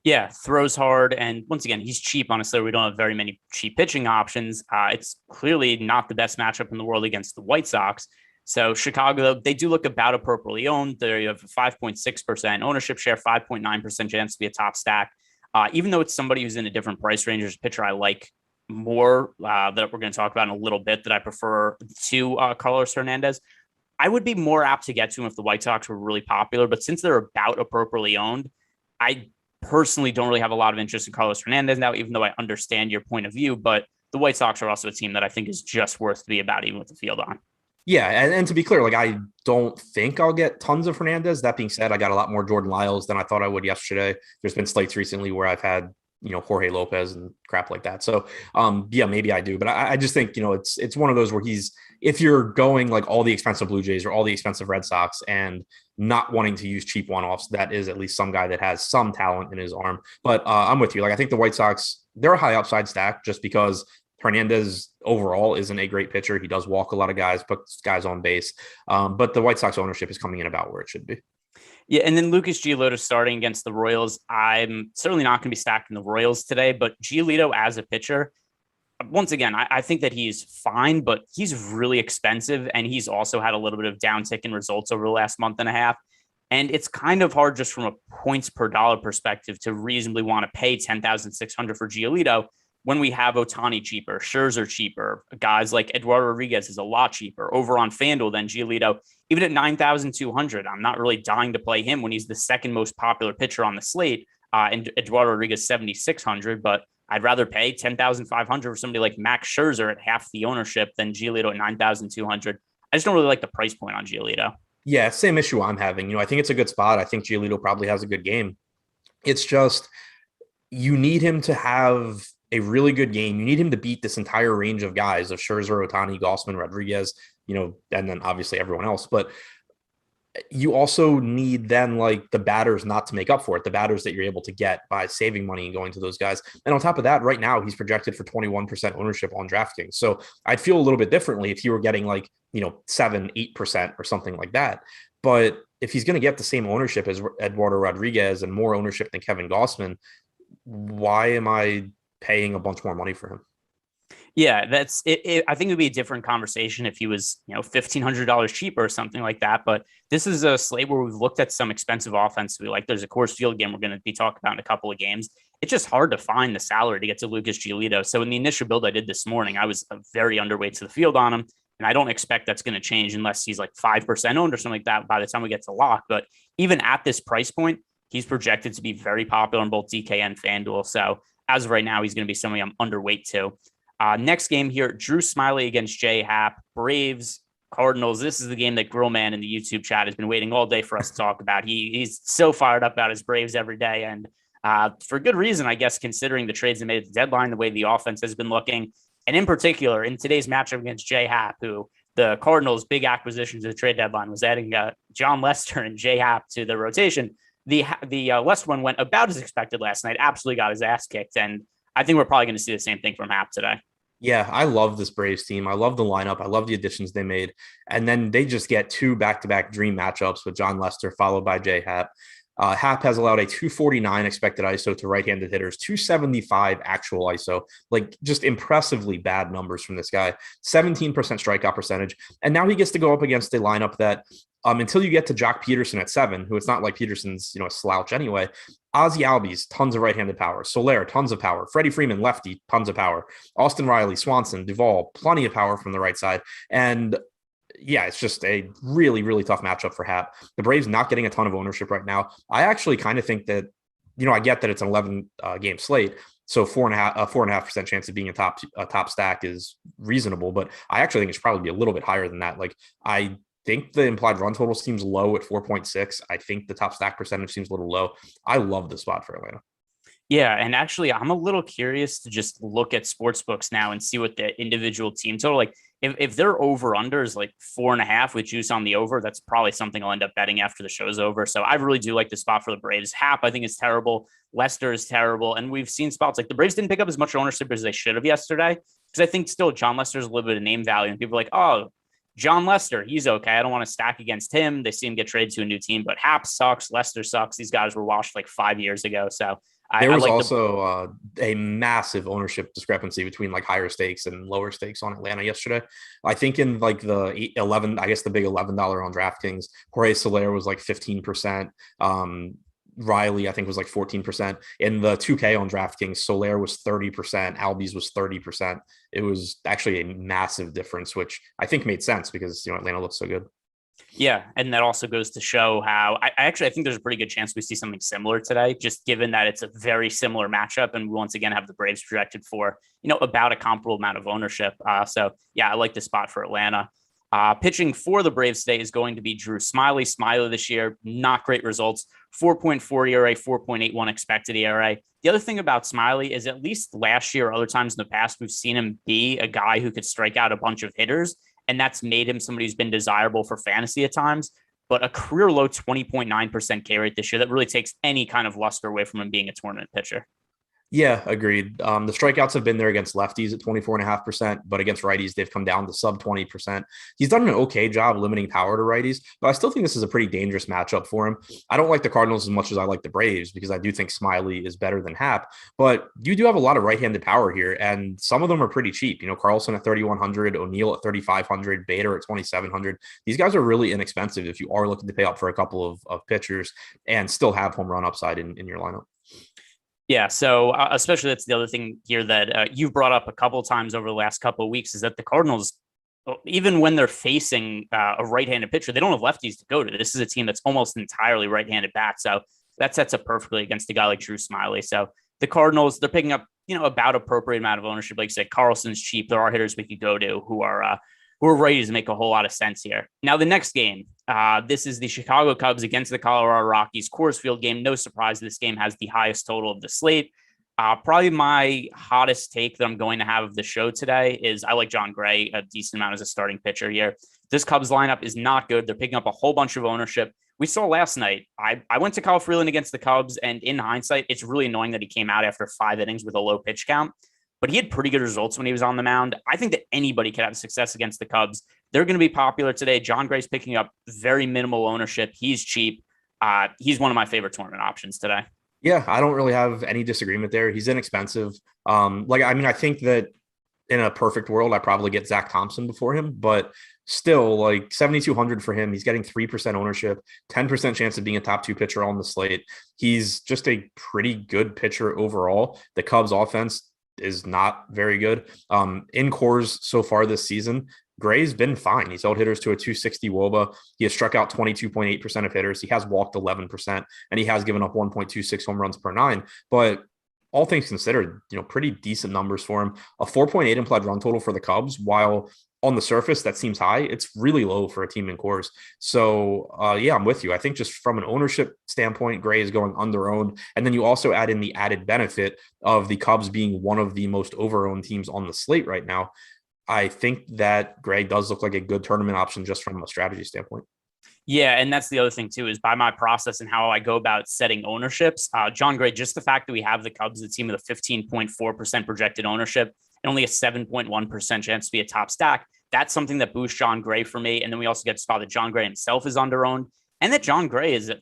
Yeah, throws hard. And once again, he's cheap. Honestly, we don't have very many cheap pitching options. It's clearly not the best matchup in the world against the White Sox. So Chicago, they do look about appropriately owned. They have a 5.6% ownership share, 5.9% chance to be a top stack. Even though it's somebody who's in a different price range, there's a pitcher I like more that we're going to talk about in a little bit that I prefer to Carlos Hernandez. I would be more apt to get to him if the White Sox were really popular, but since they're about appropriately owned, I personally don't really have a lot of interest in Carlos Hernandez now, even though I understand your point of view, but the White Sox are also a team that I think is just worth to be about, even with the field on. Yeah, and to be clear, like I don't think I'll get tons of Hernandez. That being said, I got a lot more Jordan Lyles than I thought I would yesterday. There's been slates recently where I've had, Jorge Lopez and crap like that. So, yeah, maybe I do, but I just think, it's one of those where if you're going like all the expensive Blue Jays or all the expensive Red Sox and not wanting to use cheap one-offs, that is at least some guy that has some talent in his arm. But I'm with you. Like I think the White Sox, they're a high upside stack just because Hernandez overall isn't a great pitcher. He does walk a lot of guys, puts guys on base. But the White Sox ownership is coming in about where it should be. Yeah, and then Lucas Giolito starting against the Royals. I'm certainly not going to be stacking the Royals today, but Giolito as a pitcher, once again, I think that he's fine, but he's really expensive, and he's also had a little bit of downtick in results over the last month and a half. And it's kind of hard just from a points per dollar perspective to reasonably want to pay $10,600 for Giolito when we have Ohtani cheaper, Scherzer cheaper, guys like Eduardo Rodriguez is a lot cheaper over on FanDuel than Giolito, even at $9,200. I'm not really dying to play him when he's the second most popular pitcher on the slate, and Eduardo Rodriguez $7,600, but I'd rather pay $10,500 for somebody like Max Scherzer at half the ownership than Giolito at $9,200. I just don't really like the price point on Giolito. Yeah, same issue I'm having. I think it's a good spot. I think Giolito probably has a good game. It's just you need him to have a really good game. You need him to beat this entire range of guys of Scherzer, Ohtani, Gausman, Rodriguez, and then obviously everyone else. But you also need then like the batters not to make up for it, the batters that you're able to get by saving money and going to those guys. And on top of that, right now he's projected for 21% ownership on DraftKings. So I'd feel a little bit differently if you were getting like, 7-8% or something like that. But if he's going to get the same ownership as Eduardo Rodriguez and more ownership than Kevin Gausman, why am I paying a bunch more money for him? Yeah, that's it. I think it would be a different conversation if he was, $1,500 cheaper or something like that. But this is a slate where we've looked at some expensive offense. There's a Coors Field game we're going to be talking about in a couple of games. It's just hard to find the salary to get to Lucas Giolito. So in the initial build I did this morning, I was very underweight to the field on him. And I don't expect that's going to change unless he's like 5% owned or something like that by the time we get to lock. But even at this price point, he's projected to be very popular on both DK and FanDuel. So as of right now, he's going to be somebody I'm underweight to. Next game here, Drew Smiley against Jay Happ, Braves, Cardinals. This is the game that Grillman in the YouTube chat has been waiting all day for us to talk about. He's so fired up about his Braves every day. And for good reason, I guess, considering the trades they made at the deadline, the way the offense has been looking. And in particular, in today's matchup against Jay Happ, who the Cardinals' big acquisitions at the trade deadline was adding John Lester and Jay Happ to the rotation. The Lester one went about as expected last night, absolutely got his ass kicked. And I think we're probably going to see the same thing from Happ today. Yeah, I love this Braves team. I love the lineup. I love the additions they made. And then they just get two back-to-back dream matchups with John Lester followed by Jay Happ. Happ has allowed a 249 expected ISO to right-handed hitters, 275 actual ISO, like just impressively bad numbers from this guy, 17% strikeout percentage. And now he gets to go up against a lineup that until you get to Jock Peterson at 7, who it's not like Peterson's, a slouch anyway. Ozzie Albies, tons of right-handed power. Soler, tons of power. Freddie Freeman, lefty, tons of power. Austin Riley, Swanson, Duvall, plenty of power from the right side. And yeah, it's just a really, really tough matchup for Happ. The Braves not getting a ton of ownership right now. I actually kind of think that, I get that it's an 11 game slate. So 4.5% chance of being a top stack is reasonable, but I actually think it should probably be a little bit higher than that. Like I think the implied run total seems low at 4.6. I think the top stack percentage seems a little low. I love the spot for Atlanta. Yeah, and actually, I'm a little curious to just look at sports books now and see what the individual team total, like if their over under is like 4.5 with juice on the over, that's probably something I'll end up betting after the show's over. So I really do like the spot for the Braves. Happ, I think, is terrible. Lester is terrible. And we've seen spots like the Braves didn't pick up as much ownership as they should have yesterday, because I think still John Lester's a little bit of name value. And people are like, oh, John Lester, he's okay. I don't want to stack against him. They see him get traded to a new team, but Happ sucks. Lester sucks. These guys were washed like 5 years ago. So There I was like also a massive ownership discrepancy between like higher stakes and lower stakes on Atlanta yesterday. I think in like the 11, I guess the big $11 on DraftKings, Jorge Soler was like 15%. Riley, I think, was like 14%. In the 2K on DraftKings, Soler was 30%, Albies was 30%. It was actually a massive difference, which I think made sense because Atlanta looks so good. Yeah, and that also goes to show how I think there's a pretty good chance we see something similar today, just given that it's a very similar matchup, and we once again have the Braves projected for about a comparable amount of ownership. So yeah, I like the spot for Atlanta. Pitching for the Braves today is going to be Drew Smiley. Smiley this year, not great results. 4.4 ERA, 4.81 expected ERA. The other thing about Smiley is at least last year or other times in the past, we've seen him be a guy who could strike out a bunch of hitters. And that's made him somebody who's been desirable for fantasy at times. But a career low 20.9% K rate this year, that really takes any kind of luster away from him being a tournament pitcher. Yeah, agreed. The strikeouts have been there against lefties at 24.5%, but against righties, they've come down to sub 20%. He's done an okay job limiting power to righties, but I still think this is a pretty dangerous matchup for him. I don't like the Cardinals as much as I like the Braves because I do think Smiley is better than Hap, but you do have a lot of right-handed power here, and some of them are pretty cheap. Carlson at 3,100, O'Neill at 3,500, Bader at 2,700. These guys are really inexpensive if you are looking to pay up for a couple of pitchers and still have home run upside in your lineup. Yeah, so especially that's the other thing here that you've brought up a couple of times over the last couple of weeks is that the Cardinals, even when they're facing a right-handed pitcher, they don't have lefties to go to. This is a team that's almost entirely right-handed bat, so that sets up perfectly against a guy like Drew Smiley. So the Cardinals, they're picking up about appropriate amount of ownership. Like you said, Carlson's cheap. There are hitters we could go to who are righties to make a whole lot of sense here. Now the next game, this is the Chicago Cubs against the Colorado Rockies. Coors Field game. No surprise, this game has the highest total of the slate. Probably my hottest take that I'm going to have of the show today is I like John Gray a decent amount as a starting pitcher here. This Cubs lineup is not good. They're picking up a whole bunch of ownership. We saw last night, I went to Kyle Freeland against the Cubs, and in hindsight, it's really annoying that he came out after 5 innings with a low pitch count, but he had pretty good results when he was on the mound. I think that anybody could have success against the Cubs. They're going to be popular today. John Gray's picking up very minimal ownership. He's cheap. He's one of my favorite tournament options today. Yeah, I don't really have any disagreement there. He's inexpensive. I think that in a perfect world, I probably get Zach Thompson before him, but still, like 7,200 for him. He's getting 3% ownership, 10% chance of being a top 2 pitcher on the slate. He's just a pretty good pitcher overall. The Cubs offense is not very good. In Coors so far this season, Gray's been fine. He's held hitters to a 260 WOBA. He has struck out 22.8% of hitters. He has walked 11%, and he has given up 1.26 home runs per 9. But all things considered, pretty decent numbers for him. A 4.8 implied run total for the Cubs, while on the surface that seems high, it's really low for a team in Coors. So yeah, I'm with you. I think just from an ownership standpoint, Gray is going under-owned. And then you also add in the added benefit of the Cubs being one of the most over-owned teams on the slate right now. I think that Gray does look like a good tournament option just from a strategy standpoint. Yeah, and that's the other thing too, is by my process and how I go about setting ownerships. John Gray, just the fact that we have the Cubs, the team with a 15.4% projected ownership and only a 7.1% chance to be a top stack, that's something that boosts John Gray for me. And then we also get to spot that John Gray himself is under-owned and that John Gray is a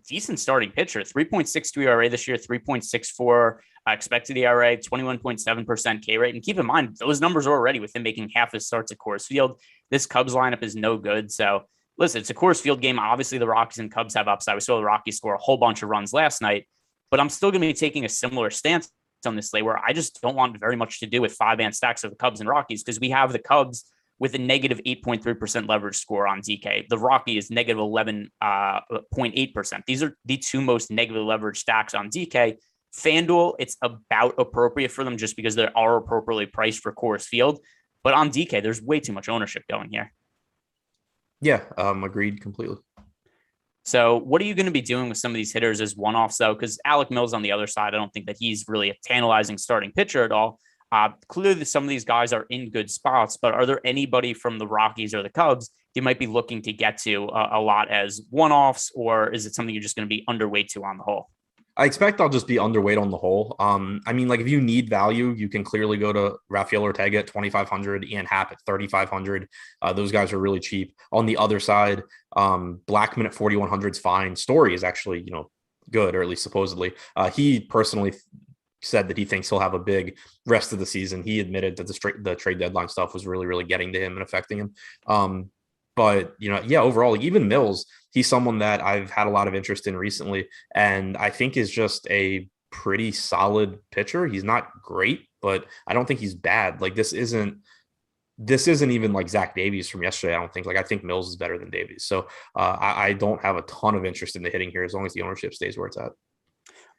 decent starting pitcher. 3.62 ERA this year, 3.64 expected ERA, 21.7% K rate. And keep in mind, those numbers are already with him making half his starts at Coors Field. This Cubs lineup is no good. So listen, it's a Coors Field game. Obviously, the Rockies and Cubs have upside. We saw the Rockies score a whole bunch of runs last night, but I'm still going to be taking a similar stance on this slate where I just don't want very much to do with 5-man stacks of the Cubs and Rockies because we have the Cubs with a negative 8.3% leverage score on DK. The Rockies negative 11.8%. These are the two most negative leverage stacks on DK. FanDuel, it's about appropriate for them just because they are appropriately priced for Coors Field. But on DK, there's way too much ownership going here. Yeah, agreed completely. So what are you going to be doing with some of these hitters as one-offs, though? Because Alec Mills on the other side, I don't think that he's really a tantalizing starting pitcher at all. Clearly, some of these guys are in good spots, but are there anybody from the Rockies or the Cubs you might be looking to get to a lot as one-offs, or is it something you're just going to be underweight to on the whole? I expect I'll just be underweight on the whole. If you need value, you can clearly go to Rafael Ortega at 2,500, Ian Happ at 3,500. Those guys are really cheap. On the other side, Blackman at 4,100 is fine. Story is actually, good, or at least supposedly. He personally said that he thinks he'll have a big rest of the season. He admitted that the trade deadline stuff was really, really getting to him and affecting him. But overall, like, even Mills, he's someone that I've had a lot of interest in recently, and I think is just a pretty solid pitcher. He's not great, but I don't think he's bad. Like, this isn't even like Zach Davies from yesterday. I don't think. Like, I think Mills is better than Davies. So I don't have a ton of interest in the hitting here as long as the ownership stays where it's at.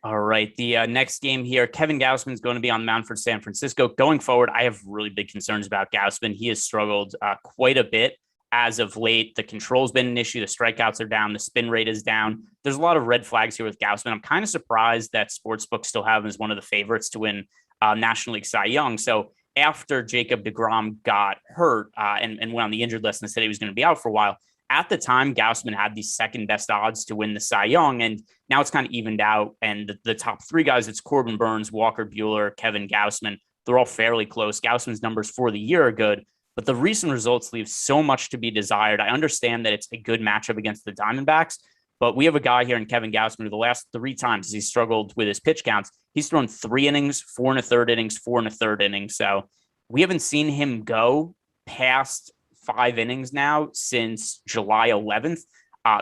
All right. The next game here, Kevin Gausman is going to be on the mound for San Francisco. Going forward, I have really big concerns about Gausman. He has struggled quite a bit as of late. The control's been an issue. The strikeouts are down. The spin rate is down. There's a lot of red flags here with Gausman. I'm kind of surprised that sportsbooks still have him as one of the favorites to win National League Cy Young. So after Jacob deGrom got hurt and went on the injured list and said he was going to be out for a while, at the time, Gausman had the second best odds to win the Cy Young, and now it's kind of evened out. And the top three guys, it's Corbin Burnes, Walker Buehler, Kevin Gausman. They're all fairly close. Gausman's numbers for the year are good, but the recent results leave so much to be desired. I understand that it's a good matchup against the Diamondbacks, but we have a guy here in Kevin Gausman who the last 3 times he's struggled with his pitch counts, he's thrown 3 innings, 4 1/3 innings, 4 1/3 innings. So we haven't seen him go past 5 innings now since July 11th.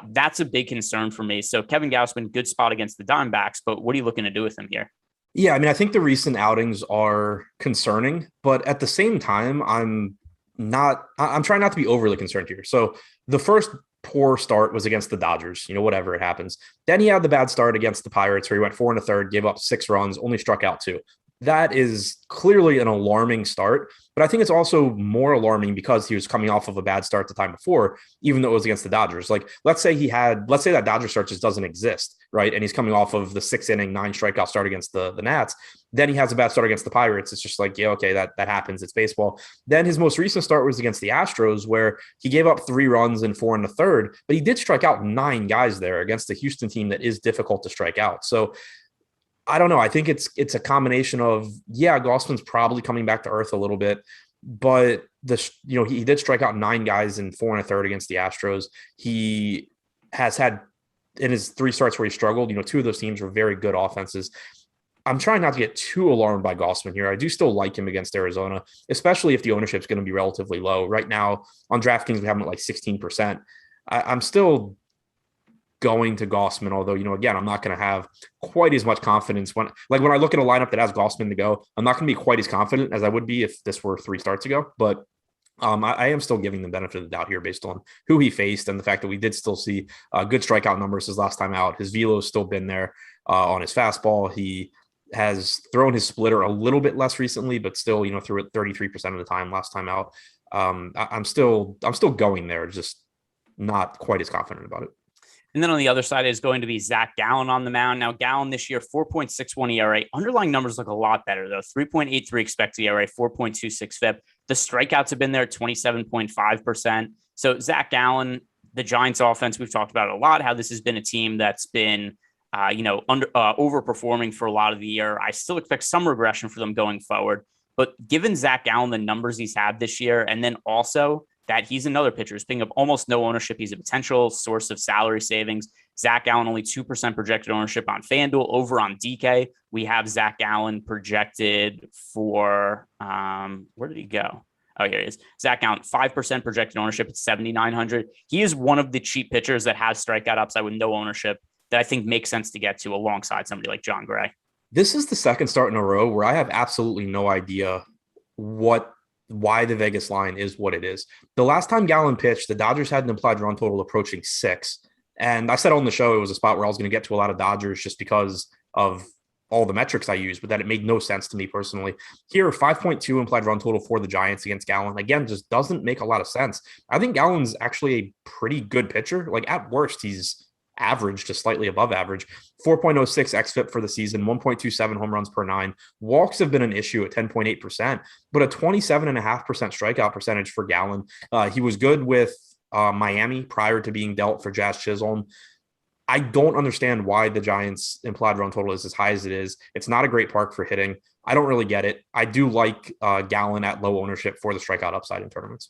That's a big concern for me. So Kevin Gausman, good spot against the Diamondbacks, but what are you looking to do with him here? Yeah, I mean, I think the recent outings are concerning, but at the same time, I'm trying not to be overly concerned here. So the first poor start was against the Dodgers, whatever, it happens. Then he had the bad start against the Pirates where he went 4 1/3, gave up 6 runs, only struck out 2. That is clearly an alarming start, but I think it's also more alarming because he was coming off of a bad start the time before, even though it was against the Dodgers. Like, let's say that Dodger start just doesn't exist, right? And he's coming off of the 6-inning, 9 strikeout start against the Nats. Then he has a bad start against the Pirates. It's just like, yeah, okay, that happens. It's baseball. Then his most recent start was against the Astros, where he gave up 3 runs in 4 1/3, but he did strike out 9 guys there against the Houston team that is difficult to strike out. So I don't know. I think it's a combination of, Gausman's probably coming back to earth a little bit, but he did strike out 9 guys in 4 1/3 against the Astros. He has had in his 3 starts where he struggled, 2 of those teams were very good offenses. I'm trying not to get too alarmed by Gausman here. I do still like him against Arizona, especially if the ownership is going to be relatively low. Right now on DraftKings, we have him at like 16%. I'm still going to Gausman, although, again, I'm not going to have quite as much confidence when I look at a lineup that has Gausman to go. I'm not going to be quite as confident as I would be if this were 3 starts ago, but I am still giving the benefit of the doubt here based on who he faced and the fact that we did still see good strikeout numbers his last time out. His velo's still been there on his fastball. He has thrown his splitter a little bit less recently, but still, threw it 33% of the time last time out. I'm still going there, just not quite as confident about it. And then on the other side is going to be Zach Gallen on the mound. Now, Gallen this year, 4.61 ERA. Underlying numbers look a lot better, though. 3.83 expected ERA, 4.26 FIP. The strikeouts have been there, 27.5%. So Zach Gallen, the Giants offense, we've talked about it a lot, how this has been a team that's been, overperforming for a lot of the year. I still expect some regression for them going forward. But given Zach Gallen, the numbers he's had this year, and then also that he's another pitcher who's picking up almost no ownership. He's a potential source of salary savings. Zach Gallen, only 2% projected ownership on FanDuel. Over on DK, we have Zach Gallen projected for, where did he go? Oh, here he is. Zach Gallen, 5% projected ownership at 7,900. He is one of the cheap pitchers that has strikeout upside with no ownership that I think makes sense to get to alongside somebody like John Gray. This is the second start in a row where I have absolutely no idea why the Vegas line is what it is. The last time Gallen pitched, the Dodgers had an implied run total approaching 6. And I said on the show, it was a spot where I was going to get to a lot of Dodgers just because of all the metrics I use, but that it made no sense to me personally. Here, 5.2 implied run total for the Giants against Gallen. Again, just doesn't make a lot of sense. I think Gallen's actually a pretty good pitcher. Like, at worst, he's average to slightly above average. 4.06 xFIP for the season, 1.27 home runs per 9. Walks have been an issue at 10.8%, but a 27.5% strikeout percentage for Gallen. He was good with Miami prior to being dealt for Jazz Chisholm. I don't understand why the Giants' implied run total is as high as it is. It's not a great park for hitting. I don't really get it. I do like Gallen at low ownership for the strikeout upside in tournaments.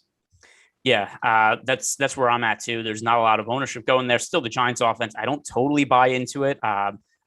Yeah, that's where I'm at too. There's not a lot of ownership going there. Still, the Giants offense, I don't totally buy into it.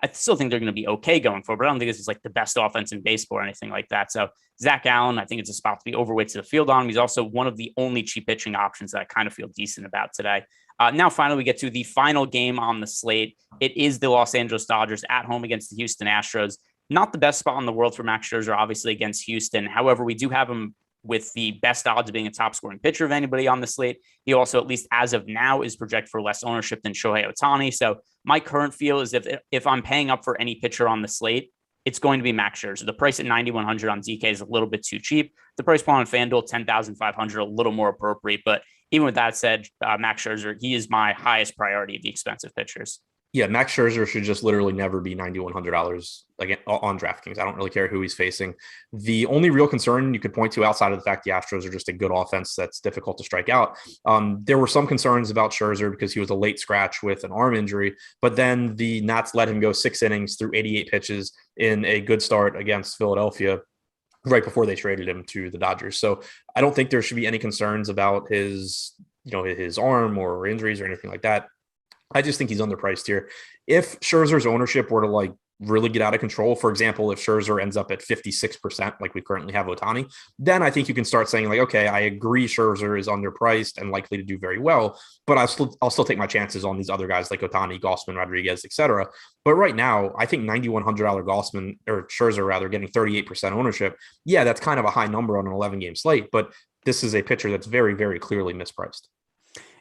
I still think they're going to be okay going forward, but I don't think this is like the best offense in baseball or anything like that. So Zach Allen, I think it's a spot to be overweight to the field on. He's also one of the only cheap pitching options that I kind of feel decent about today. Now, finally, we get to the final game on the slate. It is the Los Angeles Dodgers at home against the Houston Astros. Not the best spot in the world for Max Scherzer, obviously, against Houston. However, we do have him with the best odds of being a top scoring pitcher of anybody on the slate. He also, at least as of now, is projected for less ownership than Shohei Ohtani. So my current feel is if I'm paying up for any pitcher on the slate, it's going to be Max Scherzer. The price at 9,100 on DK is a little bit too cheap. The price point on FanDuel, 10,500, a little more appropriate. But even with that said, Max Scherzer, he is my highest priority of the expensive pitchers. Yeah, Max Scherzer should just literally never be $9,100 again on DraftKings. I don't really care who he's facing. The only real concern you could point to outside of the fact the Astros are just a good offense that's difficult to strike out. There were some concerns about Scherzer because he was a late scratch with an arm injury, but then the Nats let him go 6 innings through 88 pitches in a good start against Philadelphia right before they traded him to the Dodgers. So I don't think there should be any concerns about his arm or injuries or anything like that. I just think he's underpriced here. If Scherzer's ownership were to really get out of control, for example, if Scherzer ends up at 56%, like we currently have Ohtani, then I think you can start saying okay, I agree Scherzer is underpriced and likely to do very well, but I'll still take my chances on these other guys like Ohtani, Gausman, Rodriguez, etc. But right now, I think $9,100 Gausman or Scherzer rather getting 38% ownership. Yeah, that's kind of a high number on an 11-game slate, but this is a pitcher that's very, very clearly mispriced.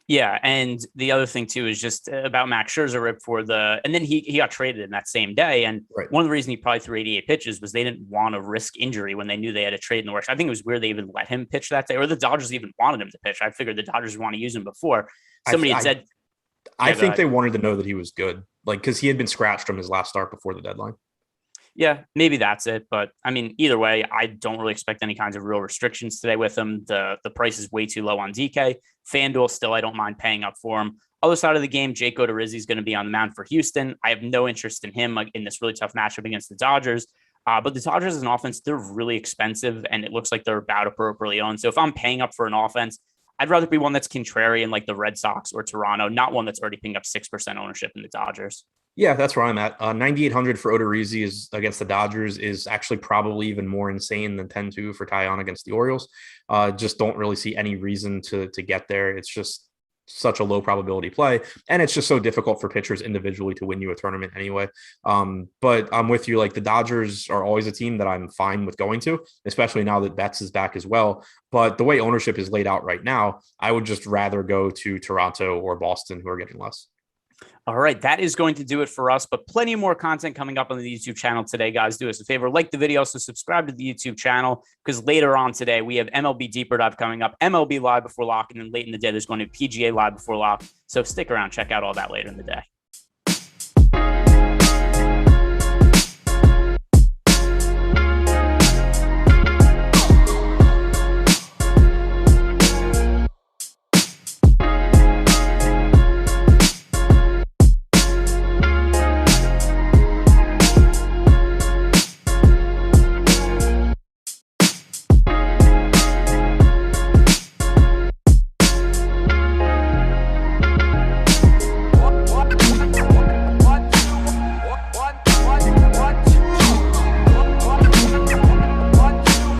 Yeah, and the other thing too is just about Max Scherzer and then he got traded in that same day. And right. One of the reasons he probably threw 88 pitches was they didn't want to risk injury when they knew they had a trade in the works. I think it was weird they even let him pitch that day, or the Dodgers even wanted him to pitch. I figured the Dodgers would want to use him before. Somebody had said, I think they wanted to know that he was good, because he had been scratched from his last start before the deadline. Yeah, maybe that's it. But I mean, either way, I don't really expect any kinds of real restrictions today with him. The price is way too low on DK. FanDuel, still, I don't mind paying up for him. Other side of the game, Jake Odorizzi is going to be on the mound for Houston. I have no interest in him in this really tough matchup against the Dodgers. But the Dodgers as an offense, they're really expensive, and it looks like they're about appropriately owned. So if I'm paying up for an offense, I'd rather be one that's contrarian like the Red Sox or Toronto, not one that's already picking up 6% ownership in the Dodgers. Yeah, that's where I'm at. 9,800 for Odorizzi is against the Dodgers is actually probably even more insane than 10-2 for Taillon against the Orioles. Just don't really see any reason to get there. It's just such a low probability play, and it's just so difficult for pitchers individually to win you a tournament anyway. But I'm with you. The Dodgers are always a team that I'm fine with going to, especially now that Betts is back as well. But the way ownership is laid out right now, I would just rather go to Toronto or Boston, who are getting less. All right, that is going to do it for us, but plenty more content coming up on the YouTube channel today, guys. Do us a favor, like the video, also subscribe to the YouTube channel, because later on today, we have MLB Deeper Dive coming up, MLB Live Before Lock, and then late in the day, there's going to be PGA Live Before Lock. So stick around, check out all that later in the day.